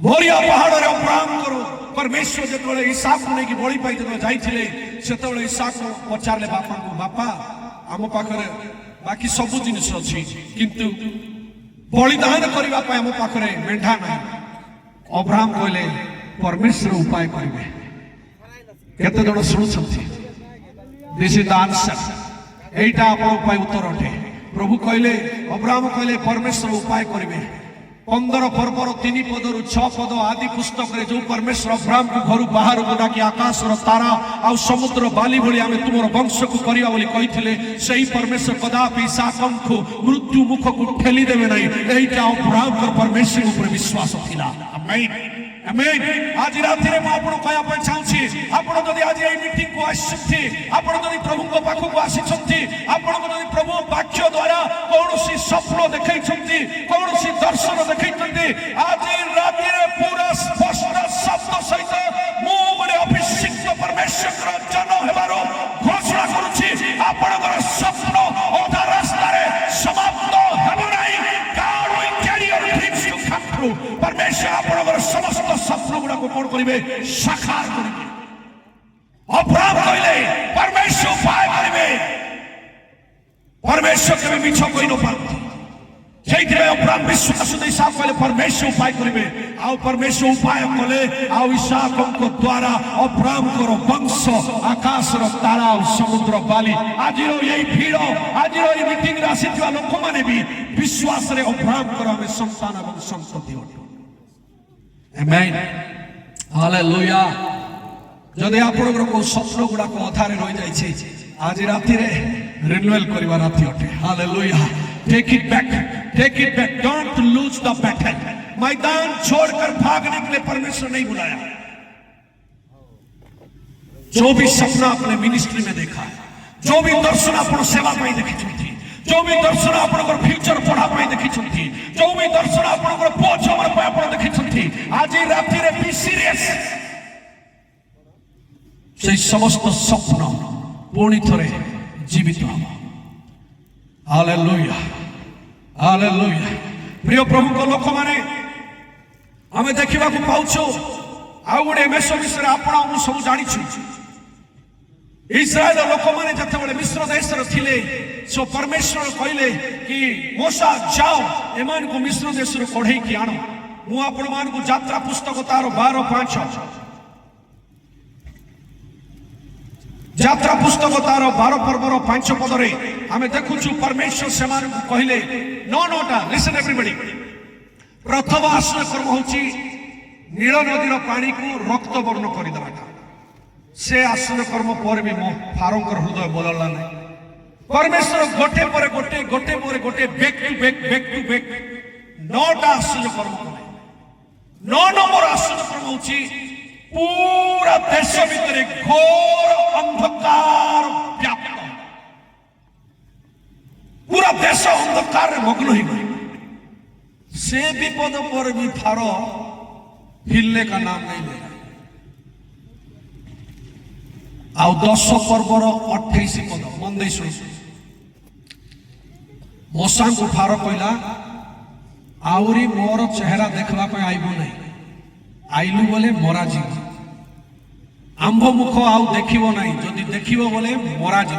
मोरिया पहाड़ रे उपराम करो। परमेश्वर जेतबेले इसहाक को लेके बळी पाई जदि जाइथिले सेतबेले इसहाक को पचारले बापा को बापा आम पाखरे बाकी सब जिनिस अछि किंतु बलिदान करबा पय आम पाखरे मेंढा नै। अब्राहम कहले परमेश्वर उपाय करिवे। केते जण सुनुछथि? This is the answer. एटा आपन उपाय उत्तर अटे। प्रभु कहले अब्राहम कहले परमेश्वर उपाय करिवे। 15 पर्वर 3 पदरु 6 पद आदि पुस्तक रे जो परमेश्वर अब्राहम को घर बाहर को डाकी आकाश रो तारा आ समुद्र बाली भली आमे तुमर वंश को करिया बोली कहिथिले सेही परमेश्वर कदापि इसहाक को मृत्यु मुख को ठेली देबे नै। एटा अब्राहम को परमेश्वर ऊपर विश्वास थिला। आमेन आमेन। आज राति रे म आपन कहया पय चाहूछी आपन जदि आज ए मीटिंग को आछथि आपन जदि प्रभु को पाखु को आछथि आपन जदि प्रभु वाक्य द्वारा कोनोसी स्वप्न देखै छथि कोनोसी दर्शन देखै छथि आज राति रे पूरा स्पष्ट शब्द सहित मु गोटे अभिषिक्त परमेश्वर जन हेबारो घोषणा करूछी आपन स्वप्न ओधा रास्ता रे समाप्त हेबो नै। God will carry your dreams to come true. परमेश्वर आपन समस्त स्वप्न गुड़ा को कौन करिवे साकार करिवे। अब्राहम कहले परमेश्वर उपाय करिवे। परमेश्वर के मिछ कोइ न पारती जेति में अब्राहम विश्वास दे साफ कहले परमेश्वर उपाय करिवे। आ परमेश्वर उपाय कले आ इसहाक को द्वारा अब्राहम को वंश आकाश रो तारा समुद्र बाली आज रो यही भीड़ आज रो ये मीटिंग रे आसीथिबा लोक माने भी विश्वास रे अब्राहम को हमें संतान एवं संतति होतो। Amen hallelujah. जदि आपन को स्वप्न गुड़ा को अधारे रहि जाय छै आज राति रे रिन्यूअल करबा राति अटे। Hallelujah. Take it back don't lose the battle. मैदान छोड़कर भागने के लिए परमेश्वर नहीं बुलाया। जो भी सपना अपने मिनिस्ट्री में देखा है जो भी दर्शन अपन सेवा पाई देखि जो भी दर्शन आपनकर फ्यूचर पढ़ा पाई देखिछंती, जो भी दर्शन आपनकर पुओ छमर पाई आपण देखिछंती, आज राति रे बी सीरियस। से समस्त स्वप्न पुणी थरे जीवित हम। Hallelujah hallelujah. प्रिय प्रभु को लोक माने आमे देखिबा को पाउछो आ गुडे मेसो विषय आपण हम सब जानि छु। इस्राएल लोक माने जते बळे मिस्र देश रे थिले सो परमेश्वर कहले कि मूसा जाओ एमान को मिस्र देश रे कढै कि आनो। मु आपण मान को यात्रा पुस्तक तार 12:5 यात्रा पुस्तक तार 12 पर्वर 5 पदरे आमे देखुछु परमेश्वर सेमान को कहले नोटा लिसन एवरीबॉडी। प्रथम आश्रय कर्म होची नील नदीर पानी को रक्त वर्ण कर देवाटा। से आश्रय कर्म पर भी मो फारोंकर हृदय बदलला नहीं। परमेश्वर गोटे पर गोटे गोटे पर गोटे बैक टू बैक 9टा आश्रय कर्म करे। 9 नंबर आश्रय कर्म होची पूरा देश भीतर घोर अंधकार व्याप्त। पूरा देश अंधकार रे मग्न हो गए। से विपद पर भी फारो हिलने का नाम नहीं ले। आउ 10 पर्वर 28 पद मन दे सुन। मूसा को फारो कहला आउरी मोर चेहरा देखवा पे आइबो नहीं। आइलु बोले मरा जी आंभ मुख आउ देखिबो नहीं। जदि देखिबो बोले मरा जी।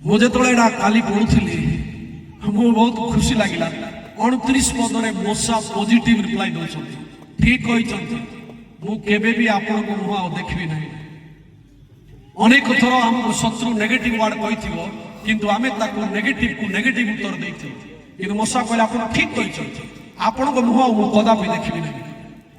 मुझे तो एडा काली पढुथिली मु बहुत खुशी लागिला। 29 पदरे मूसा पॉजिटिव रिप्लाई दउछथि। ठीक कहिछथि मु केबे भी आपन को मुह आउ देखबी नहीं। अनेक थर हमको शत्रु नेगेटिव वर्ड कहिथिबो किंतु आमे ताको नेगेटिव उत्तर दैथि। किंतु मूसा कहले आपन ठीक कहिछथि आपन को मुह आउ कदापि देखबी नहीं।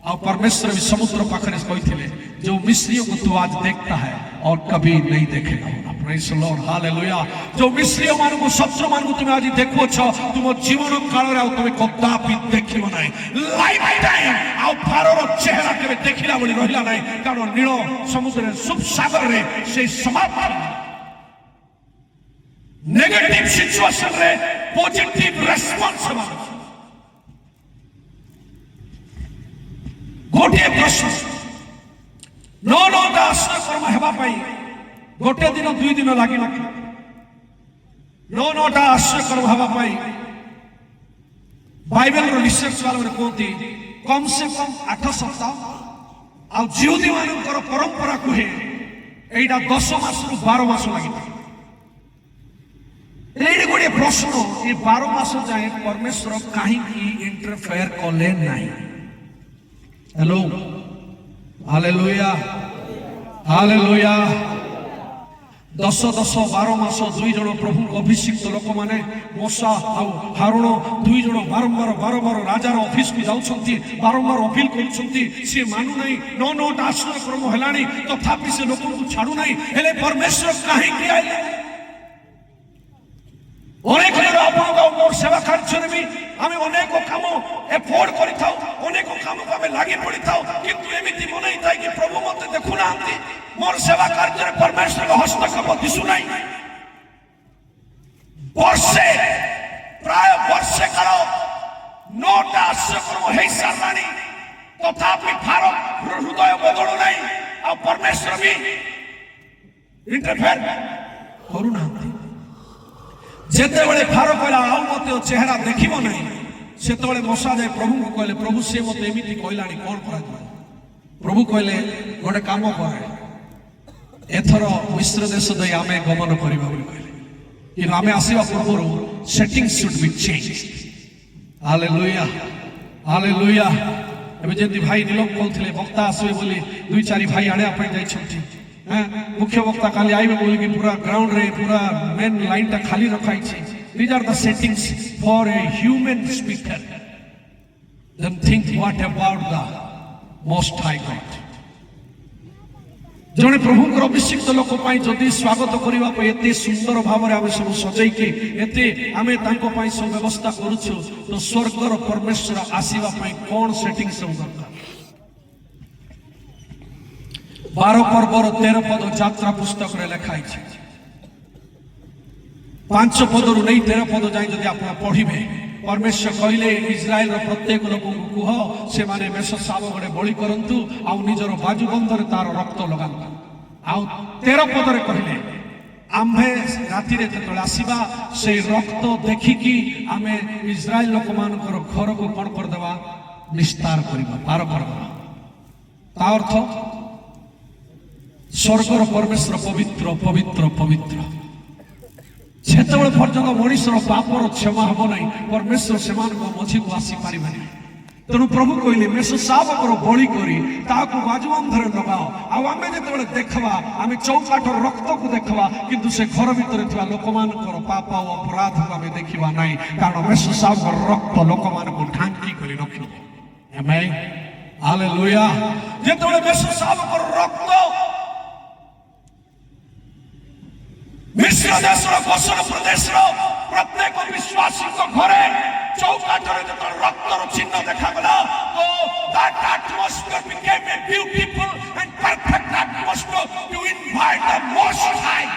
और परमेश्वर भी समुद्र पाखरे कहिथिले जो मिस्रियों को तू आज देखता है और कभी नहीं देखेगा। Praise the Lord hallelujah. जो मिस्रियों मान को शत्रु मान को तुम आज देखो छ तुम जीवन काल रे तुम कदापि देखिबो नहीं। लाइफ टाइम आ फारोर चेहरा केबे देखिला बोली रहिला नहीं। कारण नील समुद्र सुप सागर रे से समाप्त नेगेटिव सिचुएशन रे पॉजिटिव रेस्पॉन्स मानो। गोटे प्रश्न 9टा आश्रय कर्म हेबा पाई गोटे दिन 2 दिन लागि न। 9टा आश्रय कर्म हेबा पाई बाइबल रो रिसर्च वाला ने कहती कम से कम 8 सप्ताह। आ जिउदी मानकर परंपरा कुहे एटा 10 मास रु 12 मास लागि। एडी गोटे प्रश्न ए 12 मास जाए परमेश्वर काहे की इंटरफेयर कले नाही। Hello hallelujah hallelujah. 10 12 मास 2 जन प्रभु अभिषिक्त लोक माने मूसा आउ हारून 2 जन बारंबार राजार ऑफिस को जाउछंती बारंबार अपील करूछंती। से मानु नहीं। 9टा आश्रय कर्म हेलानी तथापि से लोक को छाडू नहीं। हेले परमेश्वर काहे कि आइले। अनेक मोर सेवा कार्य भी आम अनेक काम एफोर्ड कर अनेक काम को आम लगी पड़ी था किंतु एमती मन था कि प्रभु मत देखुना मोर सेवा कार्य परमेश्वर हस्तक्षेप दिशुना। वर्षे प्राय वर्षे काल 9टा आश्रय कर्म हो सारा तथापि फारो हृदय बदलू ना। आ परमेश्वर भी इंटरफेयर करूना। जेतेबेले फारो कहला आउ मते चेहरा देखिबो नहीं सेतेबेले मूसा जाय प्रभु को कहले प्रभु से मते एमिति कहलानी कोन करा। प्रभु कहले गोटे काम करे एथर मिस्र देश दे आमे गमन करिबा बोली कहले। कि आमे आसीबा पूर्व setting should be changed. Hallelujah hallelujah. एबे जेति भाई निलोक कहथिले वक्ता आसीबे बोली 2-4 भाई आडे आपन जाय छथि। मुख्य वक्ता काली आइबे बोली कि पूरा ग्राउंड रे पूरा मेन लाइन ता खाली रखाई छी। These are the settings for a human speaker. Then think what about the Most High God. जने प्रभु को अभिषिक्त लोक पाई जदि स्वागत करिवा पे एते सुंदर भाव रे आमे सब सजाई के एते आमे तांको पाई सब व्यवस्था करूछु तो स्वर्गर परमेश्वर आसीबा पाई कोन सेटिंग सब दरकार। 12 पर्वर 13 पद यात्रा पुस्तक रे लिखाई छै। ପାଞ୍ଚ ପଦରୁ ନେଇ 13 ପଦ ଯାଏ ଯଦି ଆପଣ ପଢିବେ, परमेश्वर कहले इस्राएल प्रत्येक लोक कुह से माने मेष साब गड़े बलि करंतु आउ निजर बाजुबंधरे तार रक्त लगांतु। आउ 13 पदरे कहले आम्भे राति रे जतले आसीबा से रक्त देखिकी आमे इस्राएल लोक मानकर घर को कोन कर देबा, निस्तार करबा, पार करबा। ता अर्थ स्वर्गर परमेश्वर पवित्र पवित्र पवित्र। सेतबेले पर्यंत मनुष्यर पापर क्षमा हम ना, परमेश्वर से मझी को आसी पारे। तेणु प्रभु कहले मेष शावकर बलि करी ताकू बाजुबंधरे लगाओ। आमे जेतेबेले देखबा आमे चौकाठर रक्त को देखबा, किंतु से घर भितर थिबा लोकमानकर पाप और अपराध को आमे देखिबा नाही, कारण मेष शावकर रक्त लोकमान को ढांकी करी रखिबो। आमेन, हालेलुया। जेतेबेले मेष शावकर रक्त मिश्र देश गोसन प्रदेश प्रत्येक विश्वासी घरे चौकाठरे जो रक्तर चिन्ह देखा गला, तो that atmosphere became a beautiful and perfect atmosphere to invite the most high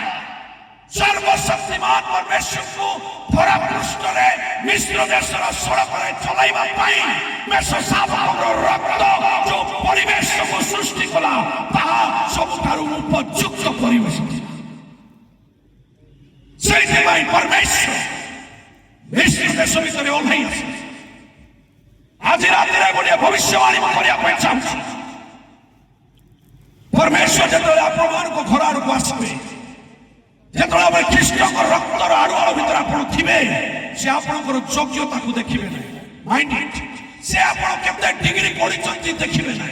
सर्वशक्तिमान परमेश्वर को थोड़ा पृष्ठरे मिश्र देश सड़क चलाइबा पाई मेष शावकर रक्त जो परिवेश को सृष्टि कला ताहा सबठारु उपयुक्त परिवेश। परमेश्वर मिश्र देश भितर ओह्लाई आस आज राति गोटे भविष्यवाणी करने चाहूँ। परमेश्वर जो आप घर आड़ को आसवे, जो ख्रीष्ट रक्तर आड़ुआड़ भर आप थे, से आपंकर योग्यता को देखिए ना, माइंड इट, से आप डिग्री पढ़ी देखिए ना,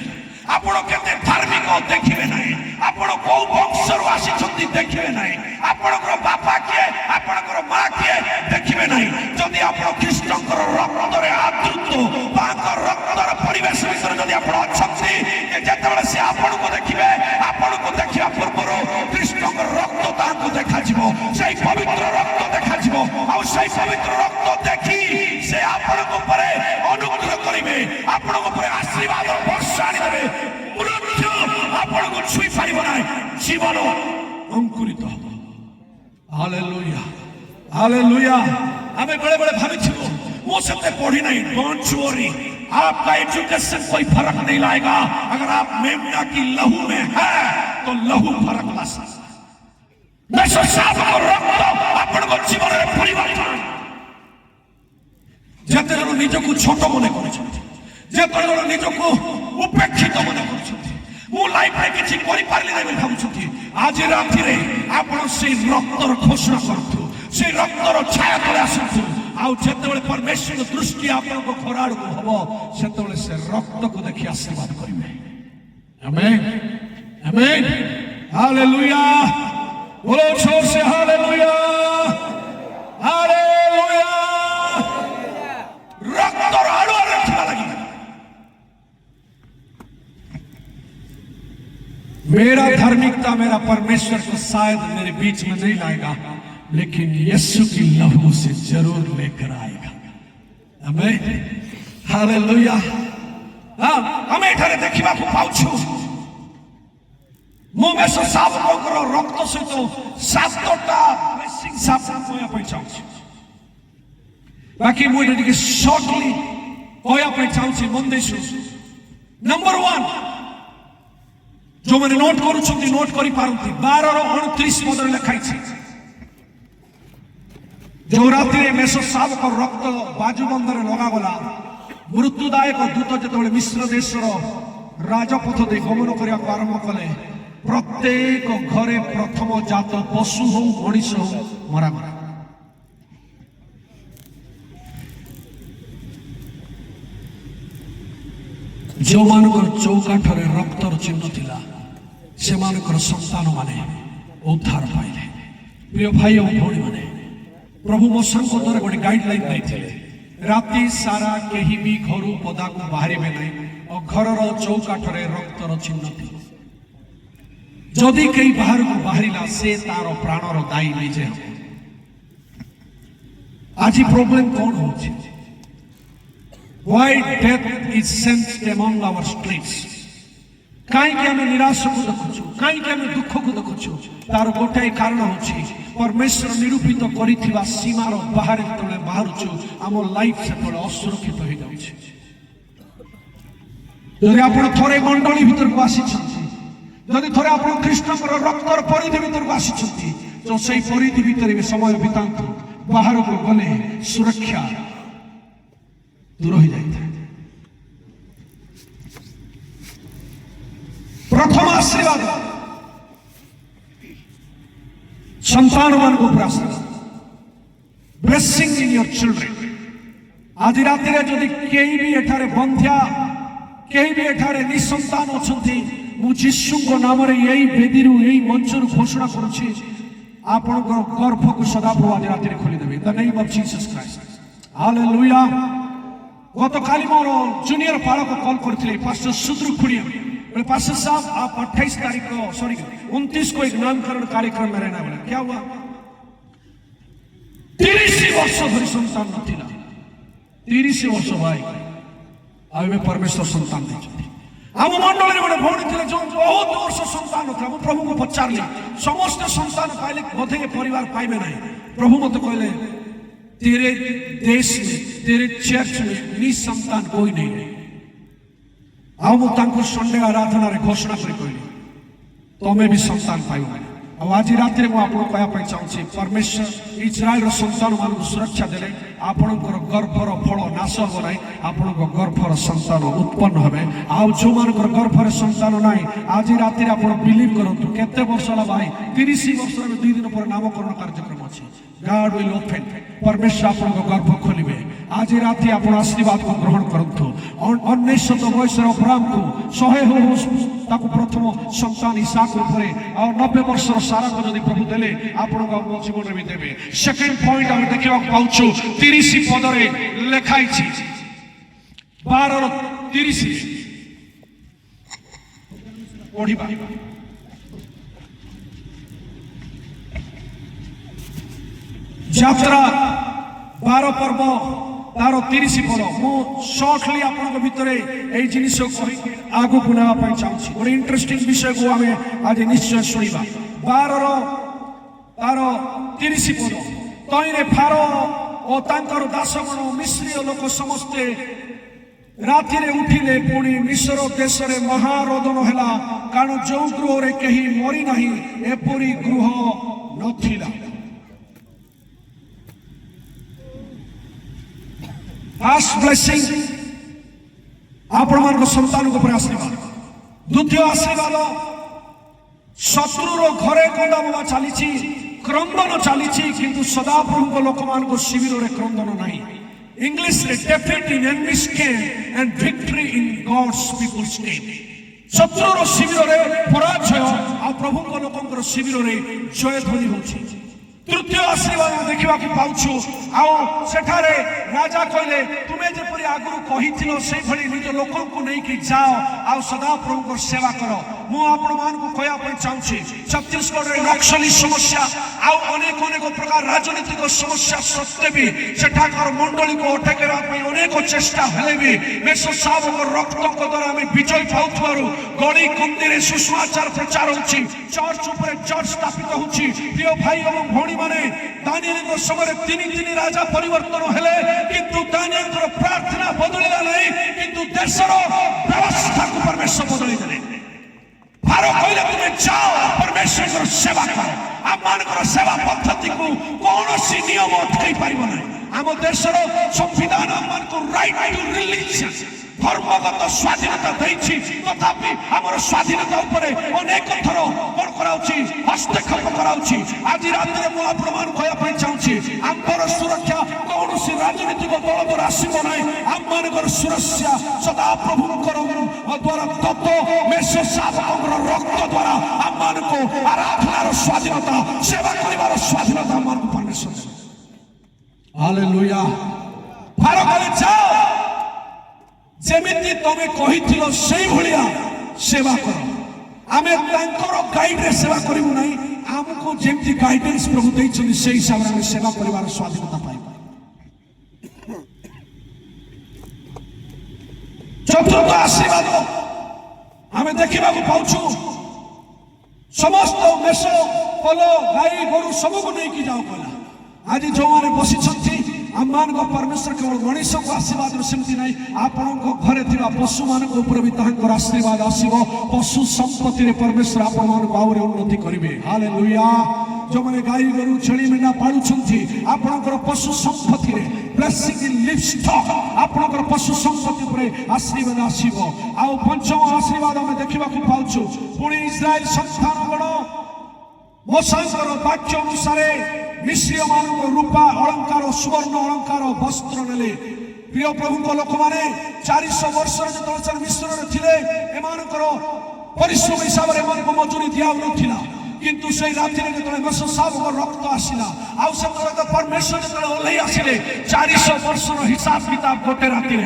आपण केते धार्मिक देखिबे नाही, आपण को वंशर आसी छथि देखिबे नाही, आपणकर बापा के आपणकर मां के देखिबे नाही। जदि आपण ख्रीष्टकर रक्तरे आदृत बाकर रक्तर परिवेश विषय जदि आपण अछथि, जेतेबेले से आपण को देखिबे, आपण को देखिबा पूर्वरो ख्रीष्टकर रक्त ताको देखा जिवो, सेई पवित्र रक्त देखा जिवो। आ सेई पवित्र रक्त देखि से आपण को परे अनुग्रह करिवे, आपण को परे आशीर्वाद वर्षा आनी देबे। मृत्यु आपण को छुई पारिबो नाही, जीवन अंकुरित हो। Hallelujah, hallelujah. हमें बड़े-बड़े भाविथिबो मो सते पढ़ी नहीं, डोंट वरी, आपका एजुकेशन कोई फर्क नहीं लाएगा। अगर आप मेमना की लहू में है तो लहू फर्क ला सकता। मेष शावकर रक्त आपण को जीवन रे परिवर्तन। जते जन निजको छोट मने करछथि, जते जन निजको उपेक्षित मने करछथि, मो लाइफ रे किछि करि पारली नै भाबुछथि, आज राति रे आपण से रक्तर घोषणा करथु, से रक्तर छाया तले आसथु। आउ जेतेबेले परमेश्वर दृष्टि आपण को खराड़ को हबो, सेतेबेले से रक्त को देखि आशीर्वाद करिवे। आमेन, आमेन, हालेलुया। बोलो जोर से हालेलुया, हालेलुया। रक्तर आड़ो रखना लगी। मेरा धार्मिकता मेरा परमेश्वर को शायद मेरे बीच में नहीं लाएगा, लेकिन यीशु की लहू से जरूर लेकर आएगा। आमेन, हालेलुया। हमें एठारे देखिबा को पाउछु, मो मेष शावकर रक्त सहित 7टा ब्लेसिंग साफ होया पई चाहूछु। बाकी मु एटा शॉर्टली होया पई चाहूछु। मन देसु नंबर 1 जो मैंने नोट करूछंती, नोट करि पारंती, 12:29 पद लिखाई छी। जो रात्रि मेष शावकर रक्त बाजुबंधरे लगा गला, मृत्युदायक दूत जेतेबेले मिश्र देशर राजपथ दे गमन करिया आरंभ कले, प्रत्येक घरे प्रथम जात पशु हो मनीष हो मरा गला। जो मानकर चौकाठरे रक्तर चिन्ह थिला, से मानकर संतान माने उद्धार पाइले। प्रिय भाई और भौणी माने, प्रभु मोसन को द्वारा गोटे गाइडलाइन देथिले, राति सारा केही भी घरु पदा को बाहरिबे नहीं और घरर चौकाठरे रक्तर चिन्ह थिला। जदि कई बाहर को बाहरिला, से तार प्राणर दायी निजे। आज प्रॉब्लम कौन होछि? Why death is sensed among our streets? कहीं के हमें निराश को देखुछु, कहीं के हमें दुख को देखुछु, तार गोटे कारण होछि परमेश्वर निरूपित करिथिबा सीमार बाहर तले बाहरुछु आम लाइफ से तले असुरक्षित हो जाउछि। जदि आपण थोरे मंडली भीतर को आसीछन्ति, जदि थोरे आपण कृष्णकर रक्तर परिधि भीतर को आसीछन्ति, तो सेई परिधि भीतर भी समय बितांतु, बाहर को गले सुरक्षा दूर हो जाए। प्रथम आशीर्वाद संतान मान को आशीर्वाद, ब्लेसिंग इन योर चिल्ड्रेन। आज राति रे जदि केही भी एठारे बंध्या, केही भी एठारे निसंतान अछंती, मु यीशु को नाम रे यही वेदीरु यही मंचरु घोषणा करूछि, आपण गर्भ को सदा प्रभु आज राति रे खोली देबे in the name of Jesus Christ. Hallelujah. गत काली मोर जूनियर पालक कॉल करथिले पास्टर सुद्रु खुड़िया, बोले पास्टर साहब आप 28 तारीख को 29 को एक नामकरण कार्यक्रम में रहना बोला। क्या हुआ? 30 वर्ष धरी संतान नथिला, 30 वर्ष भाई आवे परमेश्वर संतान देछथि। आम मंडल रे गोटे भौणी थिले जो बहुत वर्ष संतान नथिला, मु प्रभु को पचारली समस्त संतान पाइले बोधे परिवार पाइबे नहीं। प्रभु मते कहले तेरे देश में, तेरे चर्च में निसंतान कोई नहीं है। आ मु तांको संडे आराधना रे घोषणा करी कहली तमे भी संतान पाइबो। आज राति में आपको कहवाई चाहूँगी परमेश्वर इस्राएल संतान मान सुरक्षा देले आपणकर गर्भर फल नाश हम ना, आपण गर्भर संतान उत्पन्न हे। आउ जो मान गर्भर संतान ना आज राति आप बिलीव करूँ केते वर्ष है भाई 30 वर्ष 2 दिन पर नामकरण कार्यक्रम अच्छे। गॉड विल ओपन, परमेश्वर आपन गर्भ खोलिबे। आज राति आप आशीर्वाद को ग्रहण करंतु। 19 वर्ष अब्राहम को 100 प्रथम संतान इसाक उपरे और 90 वर्ष सारा को जदि प्रभु देले आपण जीवन में भी देवे। सेकेंड पॉइंट हम देखा पाउछु 30 पद रे लिखाई 12:30 पढ़िबा। यात्रा 12 पर्व तार 30 पद मु शॉर्टली आपण भितरे ए जिनिस कहि आगु बुनावा पई चाहूछि। गोटे इंटरेस्टिंग विषय को आमे आज निश्चय सुनिबा। 12 तार 30 पद तइरे फारो ओ तांकर दासगण मिस्री लोक समस्ते राति रे उठिले, पुणी मिस्र देश रे महारोदन हैला, कारण जो गृह रे केही मरी नाही एपरी गृह नथिला। फर्स्ट ब्लेसिंग आपण मान संतान को आशीर्वाद। द्वितीय आशीर्वाद शत्रुर घरे कंदाबा चली क्रंदन चली, किंतु सदाप्रभु लोक मान शिविर रे क्रंदन नहीं। इंग्लिश रे defeat in enemies camp and victory in God's people's camp. शत्रुर शिविर रे पराजय आ प्रभु लोकंकर शिविर रे जय ध्वनि होछि। तृतीय आशीर्वाद देखा पाउछु। आओ सेठारे राजा कहले तुमे जेपरि आगुरु कहिथिलो से भली निज लोकन को नै कि जाओ आ सदा प्रभु को सेवा करो। मु आपण मान को कहया पय चाहूछि छत्तीसगढ़ रे नक्सली समस्या आ अनेक अनेक प्रकार राजनीतिक समस्या सत्ते भी सेठाकर मंडली को अटकेरा पय अनेक चेष्टा हेले भी मेसो साहब को रक्त को द्वारा हम विजय पाउथवारु गली कंदी रे सुसमाचार प्रचार होछि, चर्च ऊपर चर्च स्थापित होछि। प्रिय भाई एवं भौणी माने दानिएल समय 3 राजा परिवर्तन हेले, किंतु दानिएल प्रार्थना बदलिला नहीं, किंतु देशर व्यवस्था को परमेश्वर बदली देले। फारो कहले तुमे जाओ परमेश्वर सेवा करो। आम मानकर सेवा पद्धति को कौनसी नियम अटकाई पारिबो नहीं। आम देशर संविधान आम मान को राइट टू रिलीजियन धर्मगत स्वाधीनता देछि, तथापि हमर स्वाधीनता उपरे अनेक थर कोन कराउछि हस्तक्षेप कराउछि। आज राति रे मु आपण मान कहया पय चाहूछि हमर सुरक्षा कौनसी राजनीतिक दल पर आसीबो नाही। हम मानकर सुरक्षा सदा प्रभुकर द्वारा तत्व मेसो साबकर रक्त द्वारा हम मान को आराधनार स्वाधीनता, सेवा करिवार स्वाधीनता हम मान को परमेश्वर। हालेलुया। फारो कहले जाओ जेमिति तमे कहिथिलो सेई भलिया सेवा करो। आमे तांकर गाइड रे सेवा करिवु नाही, हमको जेमिति गाइडेंस प्रभु दैछन सेई हिसाब रे सेवा करिवार स्वाधीनता पाइबा। चतुर्थ आशीर्वाद आमे देखिबा को पाउछु समस्त मेष पल गाई गोरु सबको नहीं कि जाओ कहला आज जो मैंने बसी आम मान परमेश्वर केवल मनीष को आशीर्वाद सेमती ना आपण घरे थी पशु मान भी तांकर आशीर्वाद आसो पशु संपत्ति परमेश्वर आपण मान उन्नति करेंगे हालेलुया जो मैंने गाई गोरु छेली मेढ़ा पालुंट आपणकर पशु संपत्ति ब्लेसिंग इन लिवस्टॉक आपणकर पशु संपत्ति पर आशीर्वाद आसो आउ पंचम आशीर्वाद आम देखा पाचु पुणी इस्राएल संतानगण मोशांकर वाक्य अनुसार मिश्र मान रूपा अलंकार सुवर्ण अलंकार वस्त्र नेले प्रिय प्रभु लोक मैंने 400 वर्ष जो मिश्र थे एमानकर परिश्रम हिसाब से मजूरी दिया किंतु से राति मेष साहब रक्त आसला आउ परमेश्वर जो ओल्लई आसिले 400 वर्ष हिसाब किताब गोटे राति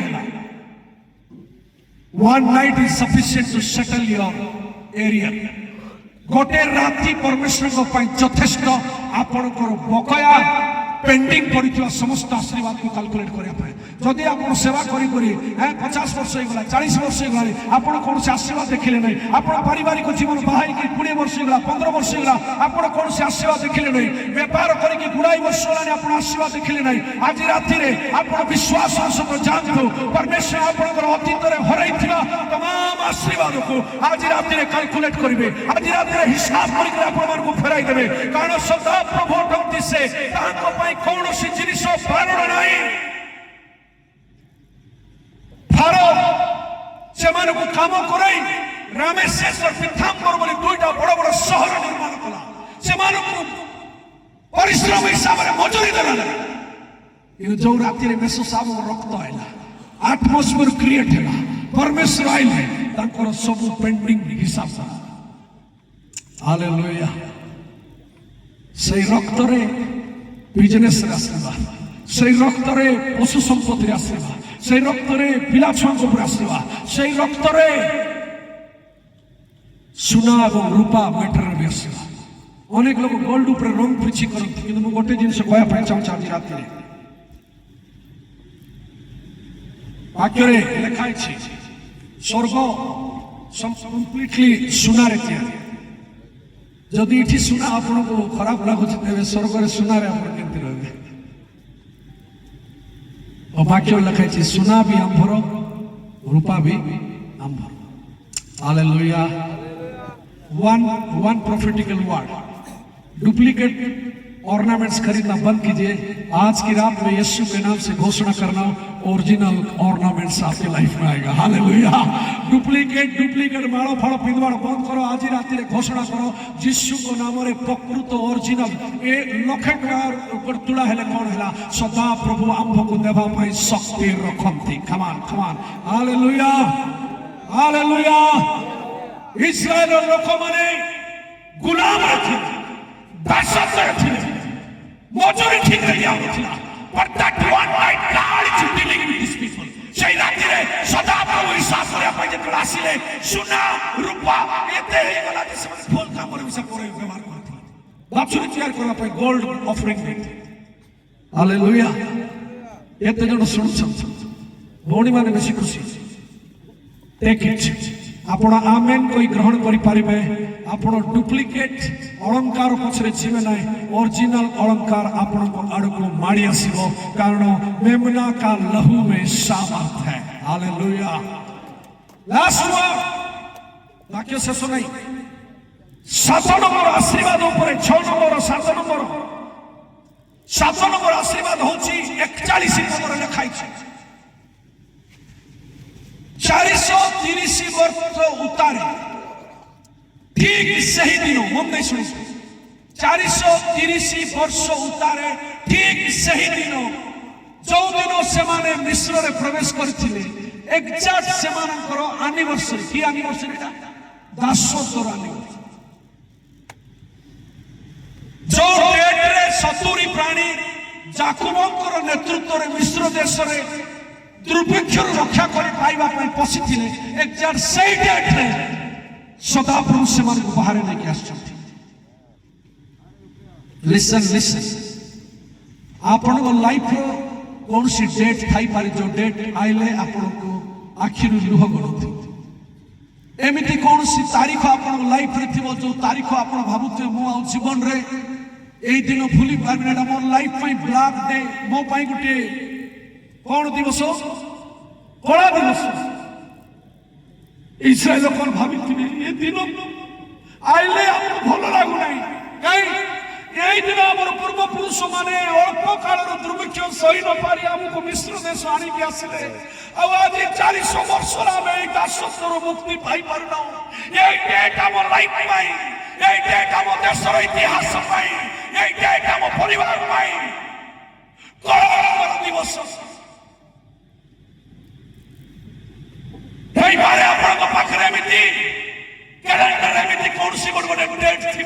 one night is sufficient to settle your area गोटे राति परमेश्वर यथेष्ट आपणकर बकया पेंडिंग पड़ा समस्त आशीर्वाद को कैलकुलेट करने जदि आप सेवा करी 50 वर्ष होगा 40 वर्ष होगा आप कौन से आशीर्वाद देखिले नहीं आप पारिवारिक जीवन बाहर 20 वर्ष होगा 15 वर्ष होगा आप कौन से आशीर्वाद देखिले नहीं व्यापार करके गुड़ाई वर्ष होगा आप आशीर्वाद देखिले नहीं आज राति आप विश्वास सहित जातु परमेश्वर आपंकर अतीत में हर तमाम आशीर्वाद को आज राति कैलकुलेट करेंगे आज राति हिसाब करके फेराई देवे कारण सदा प्रभु अटंती से कौन सी जिनिस बारण नहीं से काम कराई रामेश्वर पीताम्बर बोली दुईटा बड़ बड़ सहर निर्माण कला से परिश्रम हिसाब से मजूरी देला जो राति मेष साहब रक्त आईला आटमोस्फियर क्रिएट है परमेश्वर आईले सब पेंडिंग हिसाब से हालेलुया से रक्त बिजनेस आशीर्वाद से रक्त पशु संपत्ति आशीर्वाद से रक्त पिला छुआ आशीर्वाद से रक्त सुना और रूपा मैटर भी आशीर्वाद अनेक लोग गोल्ड उपर रंग पृछी करते कि गोटे जिन कहना चाहूँ आज राति वाक्य लिखाई स्वर्ग कम्प्लीटली सुना जदि ये सुना आपन को खराब लगुच तेरे स्वर्ग में सुना केमती रहे और वाक्य लिखाई सुना भी आंभर रूपा भी आंभर hallelujah one prophetical word duplicate ornaments खरीदना बंद कीजिए आज की रात में यीशु के नाम से घोषणा करना ओरिजिनल ऑर्नामेंट्स आपकी लाइफ में आएगा हालेलुया डुप्लीकेट माड़ो फाड़ो पिंदवाड़ बंद करो आज ही रात में घोषणा करो यीशु को नाम रे प्रकृत ओरिजिनल ए लखे ऊपर तुला हेले कौन हैला सदा प्रभु आंभ को देवा पाई शक्ति रखंती कमान हालेलुया हालेलुया इस्राएल लोक माने गुलाम थे दासत्व थे मजूरी ठीक दिया but that one night God is dealing with these people সেই রাতে সদা প্রভু বিশ্বাস করে আপনি যে আসলে সোনা রূপা এতে হয়ে গেল যে সব ফুল কামরে বিষয় করে ব্যবহার করতে লাক্সারি তৈরি করা আপনি গোল্ড অফরিং দিতে হালেলুয়া এতে জন শুনছেন ভৌণী মানে বেশি খুশি টেক ইট आपण आमेन कोई ग्रहण करि पारिबे आपण डुप्लीकेट अलंकार पछरे जीवे नै ओरिजिनल अलंकार आपण आड़को माड़ी आसीबो कारण मेमना का लहू में सामर्थ है हालेलुया लास्ट वर्ड वाक्य शेष नहीं 7 नंबर आशीर्वाद ऊपर 6 नंबर 7 नंबर आशीर्वाद होची 41 नंबर लिखाई छै 430 वर्ष उतारे ठीक सही दिन मन नहीं शुणी 430 वर्ष उतारे ठीक सही दिन जो दिन से माने मिश्र रे प्रवेश करथिले एग्जैक्ट से मानकर एनिवर्सरी की एनिवर्सरी दासत्वर एनिवर्सरी जो डेट रे 70 प्राणी जाकुबंकर नेतृत्व रे मिश्र देश रे दुर्भिक्ष रक्षा कर पाइबा पशि एग्जैक्ट से डेट रे सदा प्रभु से बाहर लेके आसन लिसन आपण लाइफ कौन सी डेट थी पारे जो डेट आइले आपण को आखिर लुह गणुथि एमती कौन सी तारीख आप लाइफ रे थी जो तारीख आप भावुए मु जीवन रे यही दिन भूली पार्बी ना मोर लाइफ ब्लैक डे मो गोटे कौन दिवस कला दिवस इस्राएल कौन भावी ये दिन आइले भल लगुना कहीं यही दिन आम पूर्व पुरुष मैंने अल्प काल दुर्भिक्ष सही न पारी आमको मिश्र देश आणिक आसिले आज 400 वर्ष आम दासत्वर मुक्ति पाई पारना यही डेट आम लाइफ यही डेट आम देशर इतिहास यही डेट आम परिवार कलर दिवस कैलेंडर एमती कौन सी गोटे डेट थी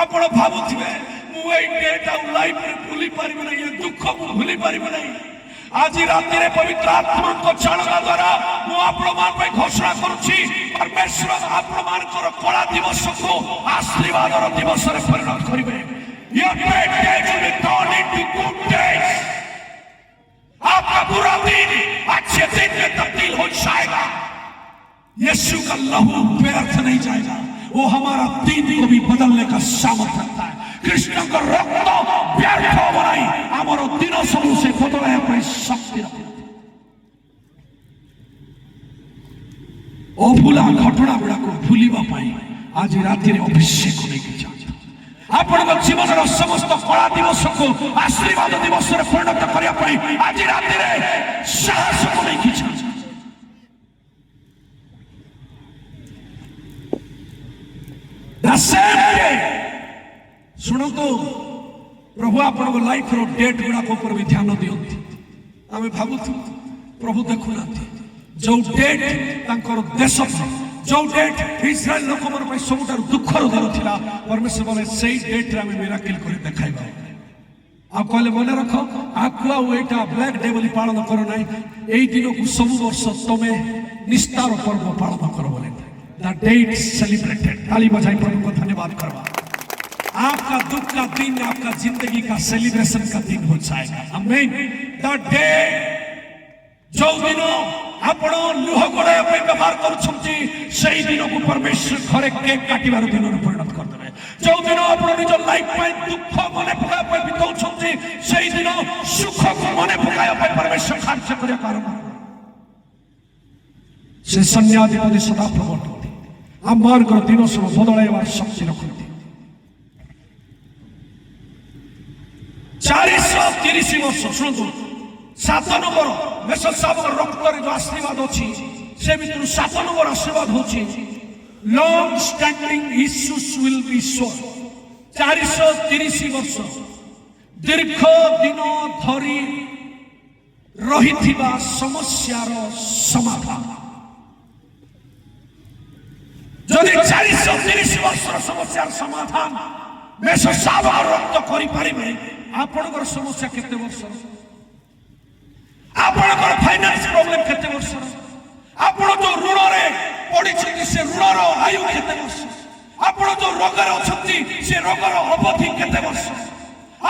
आप भावुवे मुझे डेट लाइफ में भूली पारि ना ये दुख को भूली पारि ना आज राति पवित्र आत्मा को चालना द्वारा मुझे घोषणा करुच्ची परमेश्वर आपणकर कला दिवस को आशीर्वाद दिवस परिणत करेंगे आपका बुरा दिन अच्छे दिन में तब्दील हो जाएगा। यीशु का लहू व्यर्थ नहीं जाएगा, वो हमारा दिन को भी बदलने का सामर्थ्य रखता है। कृष्ण का रक्त व्यर्थ बनाई हमारो दिन सब से बदलाया पर शक्ति रखता है। अभूला घटना गुड़ा को भूलिबा पाई आज राति अभिषेक नहीं जाए आपण जीवन समस्त कला दिवस को आशीर्वाद दिवस परिणत करने आज राति साहस को नहीं शुणु तो प्रभु आप लाइफ रो डेट गुड़ाक भी ध्यान दिखती आम भावु प्रभु देखुना जो डेट देश जो डेट इस्राएल लोक मन सबुठ दुखर दिन था परमेश्वर बोले से डेट आम मिराकिल कर देखाइबा आप कहले मन रख आपको आईटा ब्लैक डे बोली पालन करो ना यही दिन को सब वर्ष तुम्हें निस्तार पर्व पालन कर बोले द डेट सेलिब्रेटेड ताली बजाई प्रभु को धन्यवाद करवा। आपका दुख का दिन आपका जिंदगी का सेलिब्रेशन का दिन हो जाएगा। आमीन। द डे जो दिनों आपण लुह गोड़ाया व्यवहार करुछंती सेही दिन को परमेश्वर घरे केक काटिबार दिन परिणत कर देबे। जो दिन आपण निज लाइफ में दुख मने पकाय पे बिताउछंती सेही दिन सुख को मने पकाय पे परमेश्वर कार्य करे आरंभ से सन्याधिपति सदा प्रकट होती आमार घर दिन सब बदलाइबार शक्ति रखती 430 वर्ष शुणु 7 नंबर मेसर साहब रक्त जो आशीर्वाद अच्छी से भर 7 नंबर आशीर्वाद होची long standing issues will be solve 430 वर्ष दीर्घ दिन धरी रहिथिबा समस्यार समाधान जदि 430 वर्ष समस्यार समाधान मेसर साहब रक्त करि पारिबे आपनकर समस्या केते वर्ष आपनकर फाइनेंस प्रॉब्लम केते वर्ष आपण जो ऋण रे पड़ी छथि से ऋण रो आयु केते वर्ष आपण जो रोग रे अछथि से रोग रो अवधि केते वर्ष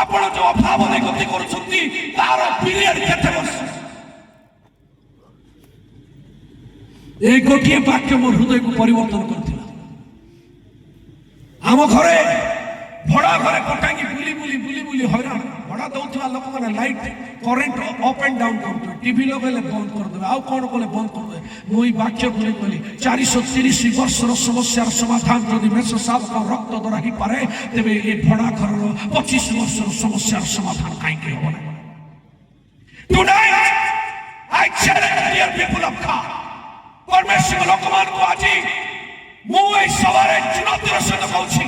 आपण जो अभाव रे गति करछथि तार पीरियड केते वर्ष ए गोटिए वाक्य मोर हृदय को परिवर्तन करथिला आम घरे भड़ा घरे कटांगी बुली बुली बुली बुली हैरान भड़ा दउथवा लोक माने light current up and down करते टीवी लगेले बंद कर देबे आ कोन कोले बंद कर दे मुई वाक्य बोली बोली 430 वर्षर समस्यार समाधान जदि मेसर साहब का रक्त द्वारा ही पारे तेबे ए भड़ा घर 25 वर्षर समस्यार समाधान काई के होना tonight I challenge dear people of God परमेश्वर लोकमान को आजी मु ए सवारे चुनौतीर सहित कहूछि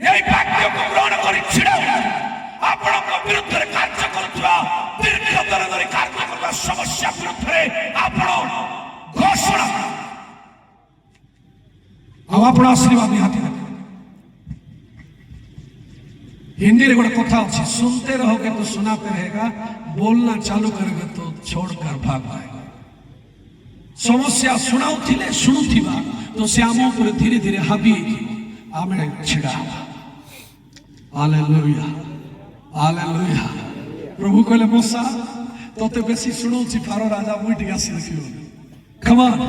यही वाक्य को ग्रहण करी छिड़ा आपनक विरुद्ध रे कार्य करथुवा दीर्घ दिन धरि कार्य करबा समस्या विरुद्ध रे आपण घोषणा अब आपण आशीर्वाद निहाती हिंदी रे गोटे कथा अछि सुनते रहोगे तो सुनाते रहेगा बोलना चालू करोगे तो छोड़कर भाग जाएगा समस्या सुनाउथिले सुनुथिबा तो से आम ऊपर धीरे धीरे हावी आमे छिड़ा हालेलुया हालेलुया प्रभु कहले मूसा तोते बेसी सुनौछि फारो राजा मुई टिका सिखियो कम ऑन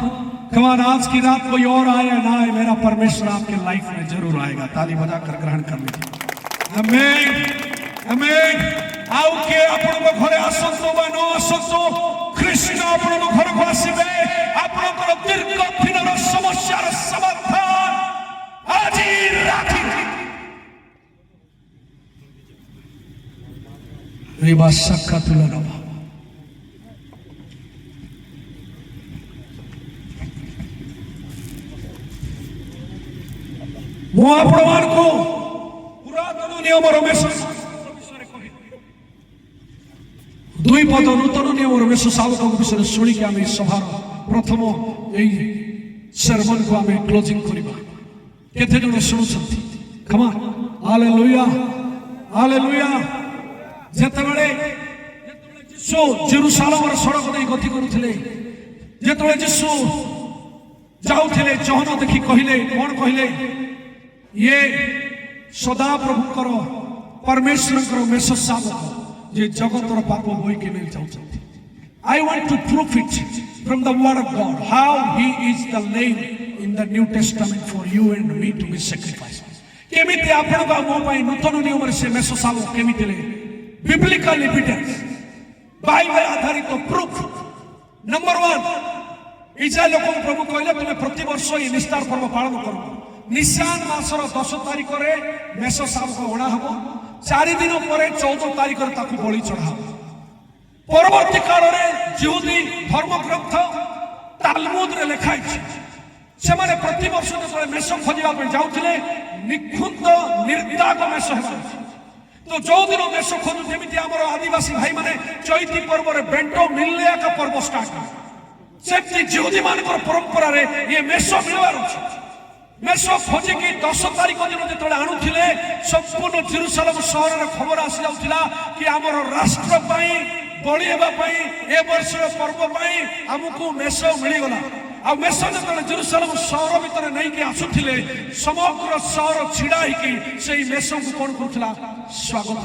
कमान आज की रात कोई और आए या ना आए, मेरा परमेश्वर आपके लाइफ में जरूर आएगा। ताली बजाकर ग्रहण कर लीजिए। आमीन आमीन। आउ के आपण घरे आसंतो बा न आसंतो, कृष्ण आपण घर को आसीबे। आपनकर दीर्घ दिनर समस्यार समाधान आज राति रिबा सक्कातुला रबा। ମୁଁ ଆପଣମାନଙ୍କୁ ପୁରାତନ ନିୟମର ମେଷ ଦୁଇ ପଦ ନୂତନ ନିୟମର ମେଷ ଶାବକଙ୍କ ବିଷୟରେ ଶୁଣିକି ଆମେ ସଭାର ପ୍ରଥମ ଏହି ସେରମନକୁ ଆମେ କ୍ଲୋଜିଂ କରିବା। କେତେ ଜଣ ଶୁଣୁଛନ୍ତି? କମ୍ ଅନ୍, ହାଲେଲୁୟା ହାଲେଲୁୟା। ଯେତେବେଳେ ଯୀଶୁ ଜେରୁସାଲେମର ସଡ଼କ ଦେଇ ଗତି କରୁଥିଲେ, ଯେତେବେଳେ ଯୀଶୁ ଯାଉଥିଲେ, ଜହନ ଦେଖି କହିଲେ, କ'ଣ କହିଲେ? ये सदा प्रभुकर परमेश्वर मेष शाबक जे जगतर पाप बोई के नहीं चाहते। I want to prove it from the word of God how he is the lamb in the New Testament for you and me to be sacrificed. केमिति आपण का मो पई नूतन नियम रे से मेष शाबक केमिति ले बिब्लिकल एविडेंस बाइबल आधारित प्रूफ। नंबर 1, इस्राएल लोक प्रभु कहले तुमे प्रति वर्ष ये निस्तार पर्व पालन करो। निशान मासर 10 तारिख रे मेष शाबक ओणा हबो। 4 दिन पर 14 तारिख रे ताकू बलि चढ़ा हबो। परवर्ती काल रे यहूदी धर्म ग्रंथ तालमुद रे लिखा है से माने प्रति वर्ष जे मेष खोजिबा पे जाउथिले निखुंद निर्दाग मेष हेबा। तो जो दिन मेष खोजु जेमिति हमर आदिवासी भाई माने चैती पर्व रे बेंटो मिलया का पर्व स्टार्ट सेमति यहूदी मानकर परंपरा रे ये मेष मिलवार अछि। मेष खोजिकी 10 तारिख दिन जो आणुले संपूर्ण जेरुसालेम सहर में खबर आसी जाऊला कि आमर राष्ट्र बलि ए वर्ष पर्व आमको मेष मिलगला। आ मेष जो जेरुसालेम सहर भितर नहीं कि आसुले समग्र सहर छिड़ा होगी से मेष को कौन करुला स्वागत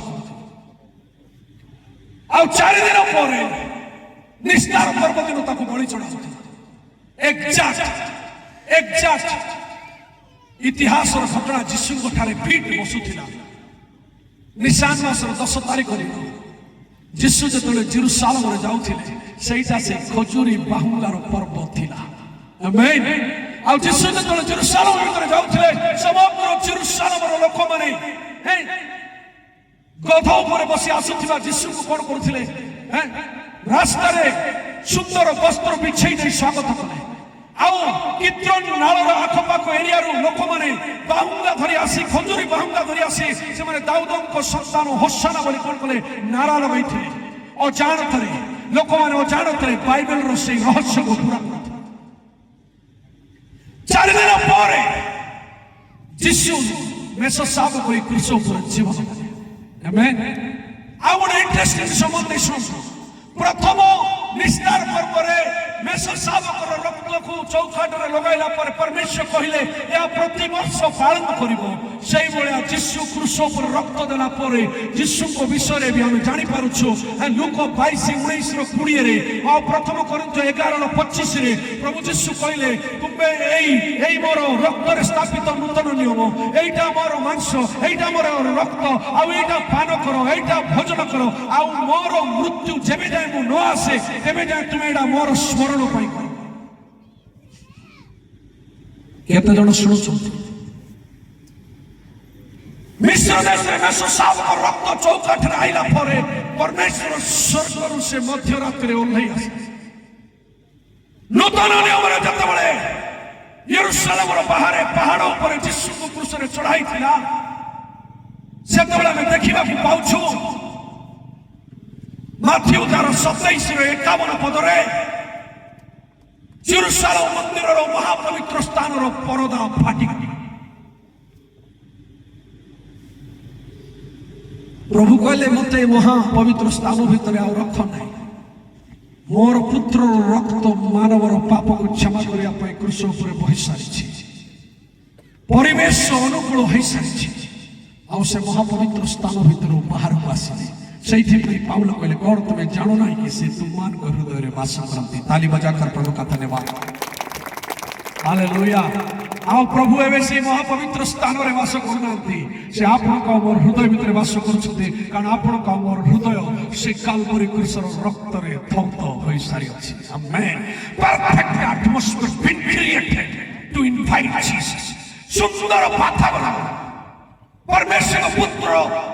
कर। 4 दिन पर निस्तार पर्व दिन बलि चढ़ा एग्जाक्ट इतिहास घटना जीशु ठारे फिट बसुला। निशान मासर 10 तारिख दिन जीशु जो जेरुसालेम जाऊे से खजुरी बाहुंगार पर्व थिला। आमीन। आ जीशु जो जेरुसालेम भीतर जाऊे समग्र जेरुसालेम लोक माने गध उपर बसी आसुथिबा जीशु को कोन करुथिले रास्ता रे सुंदर वस्त्र बिछाई दे स्वागत कले। किद्रोन नालर आखपाख एरिया लोक मैंने बाहुंगा धरी आसी खजुरी बाहुंगा धरी आसी से दाऊदों संतान होसाना बोली कौन कले नारा लगाई अजाणत लोक मैंने अजाणत बाइबल से रहस्य को पूरा कर। 4 दिन पर जीशु मेष शाबक क्रूस पर जीवन। आमेन। आ गोटे इंटरेस्टिंग संबंध शुणु। प्रथम निस्तार पर्व मेष शाबकर रक्त को चौखाट लगाइला पर परमेश्वर कहले या प्रति वर्ष पालन करिवो। सेही भलिया जीशु क्रूस पर रक्त देला पर जीशु को विषय रे भी हम जानि पारुछु। लूक 22:19-20 रे आ प्रथम कोरिन्थ 11:25 रे प्रभु जीशु कहले तुमे एई मोर रक्त रे स्थापित नूतन नियम, एइटा मोर मांस, एइटा मोर रक्त, आ एइटा पान करो, एइटा भोजन करो, आ मोर मृत्यु जेबे जाय मु न आसे तेबे जाय तुमे एडा मोर स्मरण पाई करो। केते जण सुनुछंती? मिस्र देश में मेष शाबक रक्त चौकाठ रे आइला परे परमेश्वर स्वर्गरु से मध्य रात्रि ओल्है आसे। नूतन नियम रे जतबेले यरूशलेम रो बाहरे पहाड़ ऊपर यीशु को क्रूस रे चढ़ाई थिला सेतबेले हम देखिबा कि पाउछु माथ्यू 27:51 पद रे यरूशलेम मंदिर रो महापवित्र स्थान रो परदा फाटी गई। प्रभु कहले मते महापवित्र स्थान भीतर आ रख नहीं, मोर पुत्र रक्त मानवर पाप को क्षमा करिया पई क्रूस ऊपर बहि सारी परिवेश अनुकूल हो सारी आ से महापवित्र स्थान भीतर बाहर को आसिले। सेठी पाउल कहले कौन तुम्हें जानो ना कि से तुमान हृदय रे वास करती। ताली बजाकर प्रभु का धन्यवाद। हालेलुया आओ प्रभु एवं से महापवित्र स्थान रे वास करना से आपण को मोर हृदय भीतर वास करछते कारण आपण को मोर हृदय से कालवरी क्रूसर रक्त रे धौत होई सारी अछि amen perfect atmosphere been created to invite Jesus सुंदर वातावरण परमेश्वर पुत्र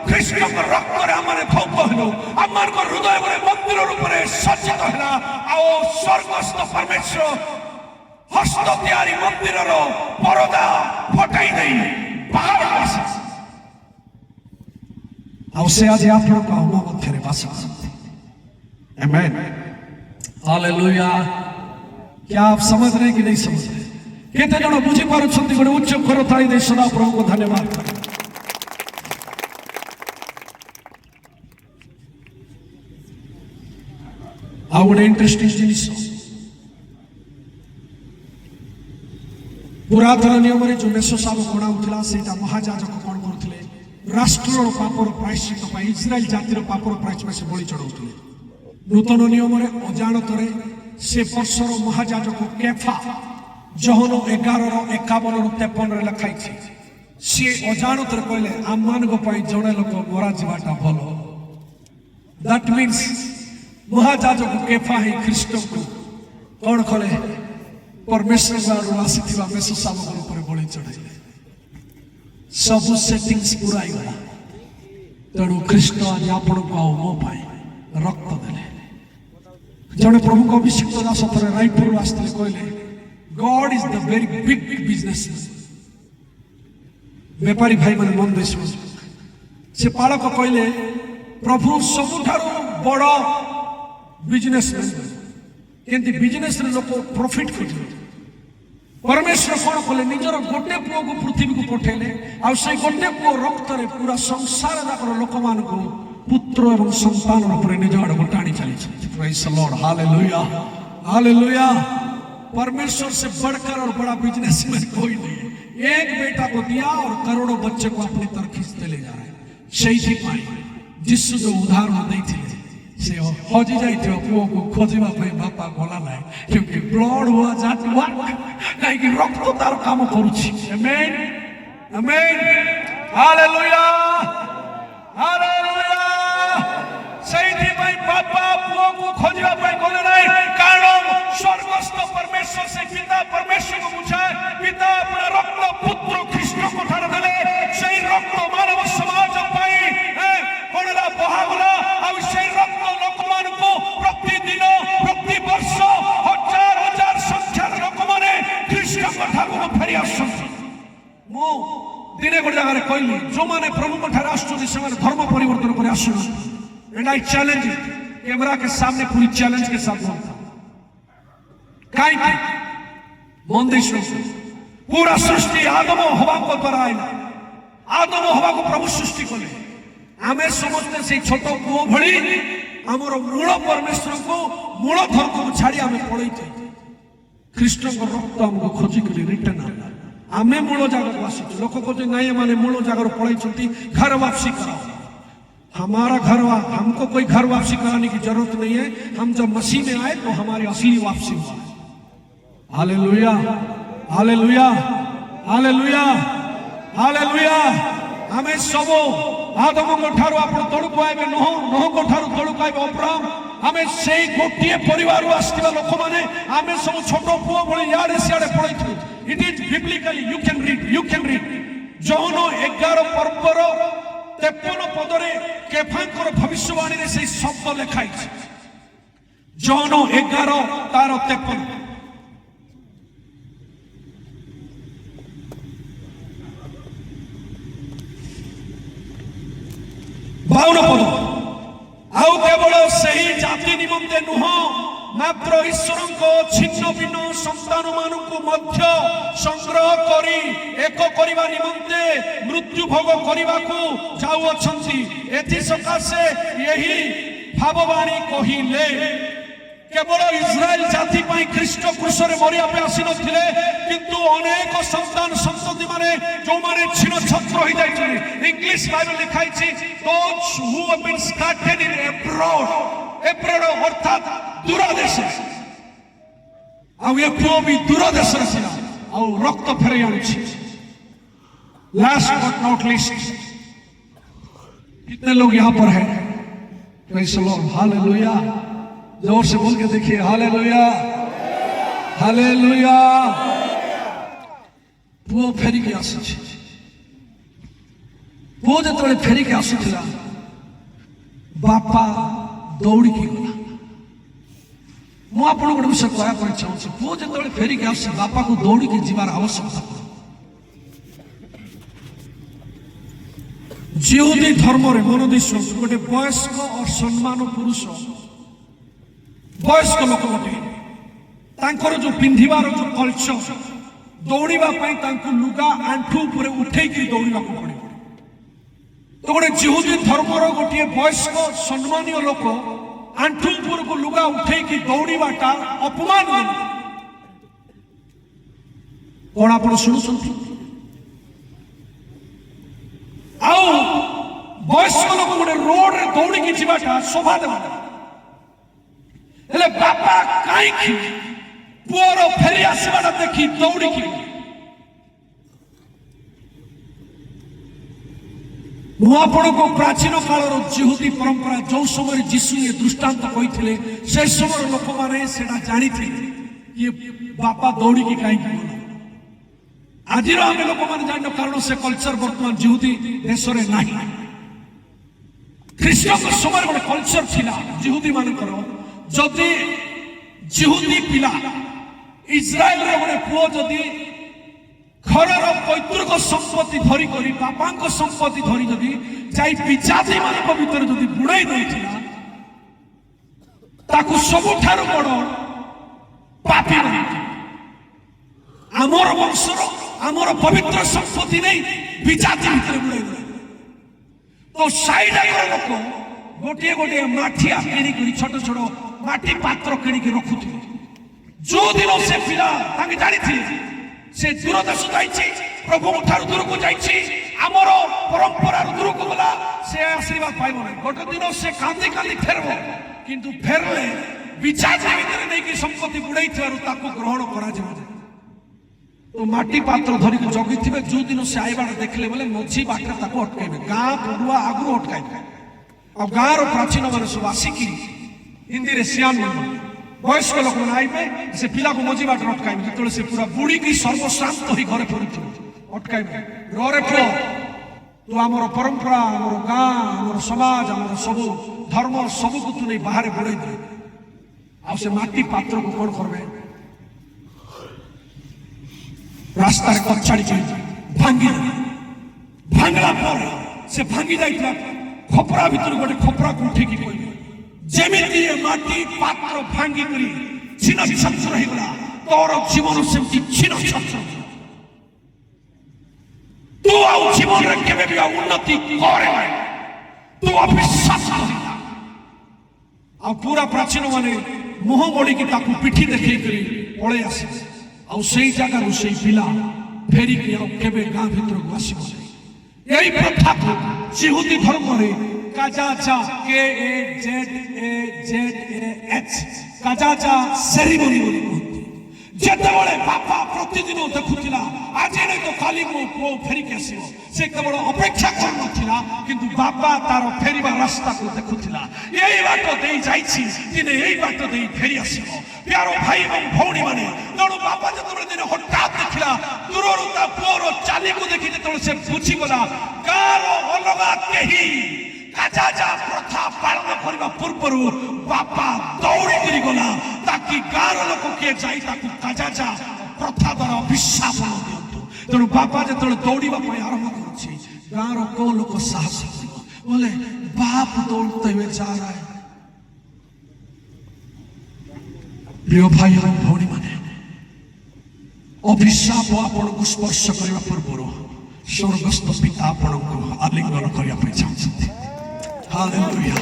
कृष्ण को रक्त रे हमरे धौत हलो हमर को हृदय रे मंदिर रूप रे सज्जित हला आओ स्वर्गस्थ परमेश्वर हस्त तैयारी मंदिर परदा फटाई नहीं बाहर से आज आप मध्य बास आमेन हालेलुया क्या आप समझ रहे कि नहीं समझ रहे केते जण बुझी पारुछंती गोटे उच्च खर थाई दे सदा प्रभु को धन्यवाद करें आ गोटे इंटरेस्टिंग जिनिस पुरातन नियम जो मेसो साब गणाऊला से महाजाजक कौन करुले राष्ट्र पापर प्रायश्चित इस्राएल जातिर पापर प्रायश्चित से बलि चढ़ाऊले नूतन नियम अजाणत से वर्षर महाजाजक केफा जहन 11:51 लिखाई सी अजाणत कहले आम मान जड़े लोक मरा जावाटा भल दैट मीन्स महाजाजक केफा ही ख्रीष्ट को कौन कले परमेश्वर आसीथिबा मेसो सामग्री ऊपर बलि चढ़ाइले सब सेटिंग्स पूरा गला तेणु कृष्ण आज आपण को मो पाए रक्त देले जने प्रभु को अभिषेक दास पर रायपुर आस्ते कहले God is the very big business व्यापारी भाई मन मन देश से पालक कहले प्रभु सबुठारो बड़ बिजनेसमैन केंती बिजनेस रे लोक प्रॉफिट खोजले परमेश्वर कौन कले निजर गोटे पुओ को पृथ्वी को पठेले आ से गोटे पुओ रक्त रे पूरा संसार जाकर लोक मान को पुत्र एवं संतान ऊपर निज आड़ को टाणी चली praise the Lord hallelujah hallelujah परमेश्वर से बढ़कर और बड़ा बिजनेसमैन कोई नहीं एक बेटा को दिया और करोड़ों बच्चे को अपनी तरफ खींचते ले जा रहे सही पाई जिसु जो उदाहरण देते से हजी जाइथिबा पुओ को खोजिबा पे बापा गला नै क्योंकि ब्लड हुआ जात वर्क काहे कि रक्त तार काम करूछि आमेन आमेन हालेलुया हालेलुया सही भाई बापा पुओ को खोजिबा पे गले नै कारण स्वर्गस्थ परमेश्वर से पिता परमेश्वर को बुझाए पिता अपना रक्त पुत्र कृष्ण को ठार देले सही रक्त मानव समाज पाई कोनला बहागला आ सही रक्त लोकमान को प्रतिदिन प्रति वर्ष हजार हजार संख्या लोक माने कृष्ण को ठाकुर फेरी आसु मो दिने गोटे जगह कहली जो माने प्रभु को ठार आसु से धर्म परिवर्तन कर आसु एंड आई चैलेंज कैमरा के सामने पूरी चैलेंज के साथ बोलता कहीं मन देश पूरा सृष्टि आदम हवा को द्वारा आईला आदम हवा को प्रभु सृष्टि कले आमे समझते से छोट पुओ भली हमर मूल परमेश्वर को मूल धर्म को छाड़ी आमे पड़ई थे कृष्ण को रक्त हमको खोजी के रिटर्न आमे मूल जगह को आसी लोक को जे नहीं माने मूल जगह पड़ई छथि घर वापसी कराओ हमारा घर हमको कोई घर वापसी कराने की जरूरत नहीं है हम जब मसीह में आए तो हमारी असली वापसी हुआ हालेलुया हालेलुया हालेलुया हालेलुया हमें सबो आदम को ठारो आपण तळु पाइबे नोह को ठारो तळु पाइबे अब्राहम हमें सेई गोटिए परिवार आस्तिबा लोक माने हमें सब छोट पुओ भली याडे सियाडे पळैथु it is biblically you can read John 11 पर्वर 53 पदरे केफांकर भविष्यवाणी रे सेई शब्द लिखाई जौन 11 तार 53 52 पद आउ केवल सही जाति निमंते नुह मात्र ईश्वर को छिन्न भिन्न संतान मान को मध्य संग्रह करी एक करिवा निमंते मृत्यु भोग करिवा को जाउ अछंती एथि सकाशे यही भाववाणी कहिले केवल इस्राएल जाति पाई ख्रीष्ट क्रूसरे मरिया पे आसी नथिले किंतु अनेक संतान संतति माने जो माने छिन्न छत्र होई जाइछले इंग्लिश बाइबल लिखाई छी those who have been scattered in abroad अर्थात दूर देश आ ये पुओ भी दूर देश रसिला ଆଉ ରକ୍ତ ଫେରାଇ ଆଣୁଛି। लास्ट बट नॉट लिस्ट, कितने लोग यहां पर हैं? Praise the Lord, hallelujah. जोर से बोल के देखिए, हालेलुया हालेलुया। पुओ फेरिके आସୁଛି। पुओ ଯେତେବେଳେ ଫେରିକି ଆସୁଥିଲା ବାପା ଦୌଡ଼ିକି ଗଲା। ମୁଁ ଆପଣଙ୍କୁ ଗୋଟେ ବିଷୟ କହିବା ପାଇଁ ଚାହୁଁଛି, ପୁଅ ଯେତେବେଳେ ଫେରିକି ଆସୁଛି ବାପାକୁ ଦୌଡ଼ିକି ଯିବାର ଆବଶ୍ୟକତା। जिहुदी धर्म रे मन देश गोटे वयस्क और सम्मान पुरुष वयस्क लोक गोटे तांकर जो पिंधिबार जो कल्चर दौड़ीबा पई तांकु लुगा आंठू ऊपर उठेकी दौड़ीबा को पड़े। तो गोटे जिहुदी धर्म रो गोटे वयस्क सम्मानीय लोक आंठू ऊपर को लुगा उठेकी दौड़ीबाटा अपमान कोन आपण सुनुछंती। आओ वयस्क लोक गोटे रोड रे दौड़िकी जीवाटा शोभा देवा। हेले बापा कहीं पुअर फेरी आसवाटा देखी दौड़िकी को प्राचीन काल जिहुदी परंपरा जो समय जीशु ये दृष्टांत कही से समय लोक मैंने जानी ये बापा दौड़िकी कहीं गला। आज आम लोक मैंने जान कारण से कल्चर बर्तमान जिहुदी देश में नहीं। ख्रीष्ट समय गोटे कल्चर थिला जिहुदी मानकर जदि जिहुदी पिला इस्राएल गोटे पुओ जदि घर पैतृक संपत्ति धरी करी बापा संपत्ति धरी जदि जाई पिचादी मान भीतर जदि बुड़ाई देथिला ताकू सबुठारु बड़ पापी बनी आमर वंशर आमर पवित्र संपत्ति नहीं विजाति भीतर बुड़ाई दे। तो साइड लोक गोटे गोटे माठिया किणी छोट छोट माटी पात्र किणी रखुथे। जो दिन से पिला जानी से दूर देश जाइए प्रभु ठार दूर को जाइए आमर परंपरा दूर को गला से आशीर्वाद पाइब ना। गोटे दिन से कांदी कांदी फेरब किंतु फेरले विजाति भीतर नहीं संपत्ति बुड़ाई ग्रहण करा। तो माटी पात्र धरिक जगी थे जो दिन से आईबा देखले बोले मझी बाटे अटकाइबे गाँ पड़ुआ आगु अटकाइबे। और गाँव प्राचीन मान सब आसिकी हिंदी में सियान वयस्क लोक मैंने आईबे से पिला को मझी बाटे अटकाइबे जो से पूरा बुड़ी की सर्वश्रांत हो घरे फेर अटकाइबे रे पुओ तू आमर परंपरा आमर गाँ आमर समाज आमर सबू धर्म सबू को तू नहीं बाहर बुड़े दे आ माटी पात्र को कौन करबे रास्ता कचाड़ी भांगी भांगला से भांगी जाइला खपरा भीतर गोटे खपरा को उठेकी कहले जेमिति माटी पात्र भांगी करी छिन छत्र होगला तोर जीवन सेमती छिन छत्र तू आ जीवन रे केबे भी उन्नति करे तू अविश्वास करिला आ पूरा प्राचीन माने मुह मोड़ी की ताकू पिठी देखै करी पळे आसे आ सेई जगह से पिला फेरिकी केबे गाँ भीतर को आसब यही प्रथा को जिहुदी धर्म रे काजाचा KAZAZAH काजाचा सेरिमनी जेतेबेले बापा प्रतिदिन देखुथिला आज नहीं तो काली मो पुओ फेरिकी आसीबो से केवल अपेक्षा कर नथिला किंतु बापा तार फेरिबा रास्ता को देखुथिला यही बाट देई जाइछि दिने यही बाट देई फेरी आसीबो। प्यारो भाई एवं भौणी माने तेणु बापा जेतेबेले दिन हठात देखिला दूररु ता पुओर चाली को देखि जेतेबेले से बुझी गला गाँव अलगा केही काजाजा प्रथा पालन करबा पूर्व बापा दौड़ी करी गला ताकि गाँव लोक किए जाई ताकू काजाजा प्रथा द्वारा अभिशाप न दियंतु। तेणु बापा जेतेबेले दौड़ीबा पई आरंभ करुछि गाँव को लोक साहस बोले बाप दौड़ते हुए जा रहा है। प्रिय भाई और भौणी माने अभिशाप आपण को स्पर्श करबा पूर्व स्वर्गस्थ पिता आपण को आलिंगन करिया पे चाहते। Hallelujah.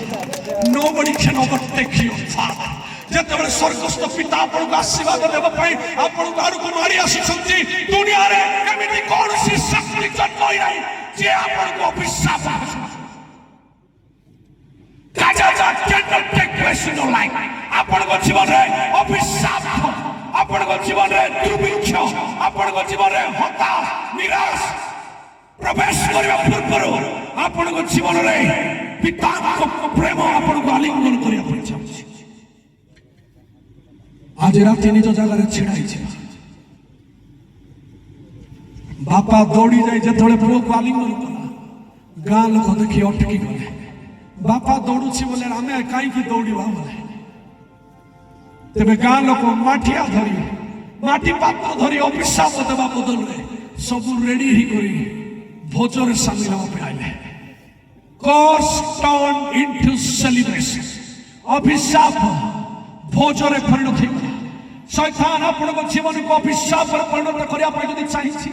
Nobody can overtake your father। जेतेबेले स्वर्गस्थ पिता आपण को आशीर्वाद देबा पई आपण गार को मारी आसीछंती दुनिया रे एमिति कोन सी शक्ति जन्म होई नाही जे आपण को अभिशाप काजाजा cannot take place in your life। आपण को जीवन रे अभिशाप आपण को जीवन रे दुर्भिक्ष आपण को জীবনে হতাশ নিরাশ প্রবেশ করা পূর্বରୁ ଆପଣଙ୍କ ଜୀବନରେ ପିତାଙ୍କ ପ୍ରେମ ଆପଣଙ୍କୁ ଆଲିଙ୍ଗନ କରିବା ପାଇଁ ଚାହୁଁଛି। ଆଜି ରାତି ନିଜ ଜାଗାରେ ଛିଡ଼ା ହେଇଯିବା। ବାପା ଦୌଡ଼ି ଯାଇ ଯେତେବେଳେ ପୁଅକୁ ଆଲିଙ୍ଗନ କଲା, ଗାଁ ଲୋକ ଦେଖି ଅଟକି ଗଲେ। ବାପା ଦୌଡୁଛି ବୋଲେ ଆମେ କାହିଁକି ଦୌଡ଼ିବା ବୋଲେ। ତେବେ ଗାଁ ଲୋକ ମାଠିଆ ଧରି ମାଟି ପାତ୍ର ଧରି ଅଭିଶାପ ଦେବା ବଦଳରେ ସବୁ ରେଡି ହେଇକରି ଭୋଜରେ ସାମିଲ ହେବା ପାଇଁ ଆଇଲେ। Curse turned into celebration. ଅଭିଶାପ ଭୋଜରେ ପରିଣତ ହେଇଗଲା। ଶୈତାନ ଆପଣଙ୍କ ଜୀବନକୁ ଅଭିଶାପରେ ପରିଣତ କରିବା ପାଇଁ ଯଦି ଚାହିଁଛି,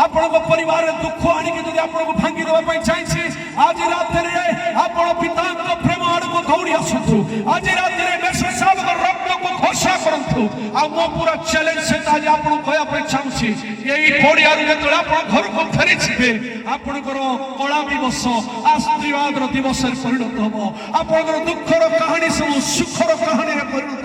ଆପଣଙ୍କ ପରିବାରରେ ଦୁଃଖ ଆଣିକି ଯଦି ଆପଣଙ୍କୁ ଭାଙ୍ଗି ଦେବା ପାଇଁ ଚାହିଁଛି, ଆଜି ରାତିରେ ଆପଣ ପିତାଙ୍କ ପ୍ରେମ ଆଡ଼କୁ ଦୌଡ଼ି ଆସନ୍ତୁ। ଆଜି ରାତିରେ ମେସିଆଙ୍କ ରକ୍ତକୁ ଘୋଷଣା କରନ୍ତୁ। ଆଉ ମୁଁ ପୁରା ଚ୍ୟାଲେଞ୍ଜ ସେଟା ଆଜି ଆପଣଙ୍କୁ କହିବା ପାଇଁ ଚାହୁଁଛି, ଏଇ ପଡ଼ିଆରୁ ଯେତେବେଳେ ଆପଣ ଘରକୁ ଫେରିଯିବେ, ଆପଣଙ୍କର କଳା ଦିବସ ଆଶୀର୍ବାଦର ଦିବସରେ ପରିଣତ ହେବ। ଆପଣଙ୍କର ଦୁଃଖର କାହାଣୀ ସବୁ ସୁଖର କାହାଣୀରେ ପରିଣତ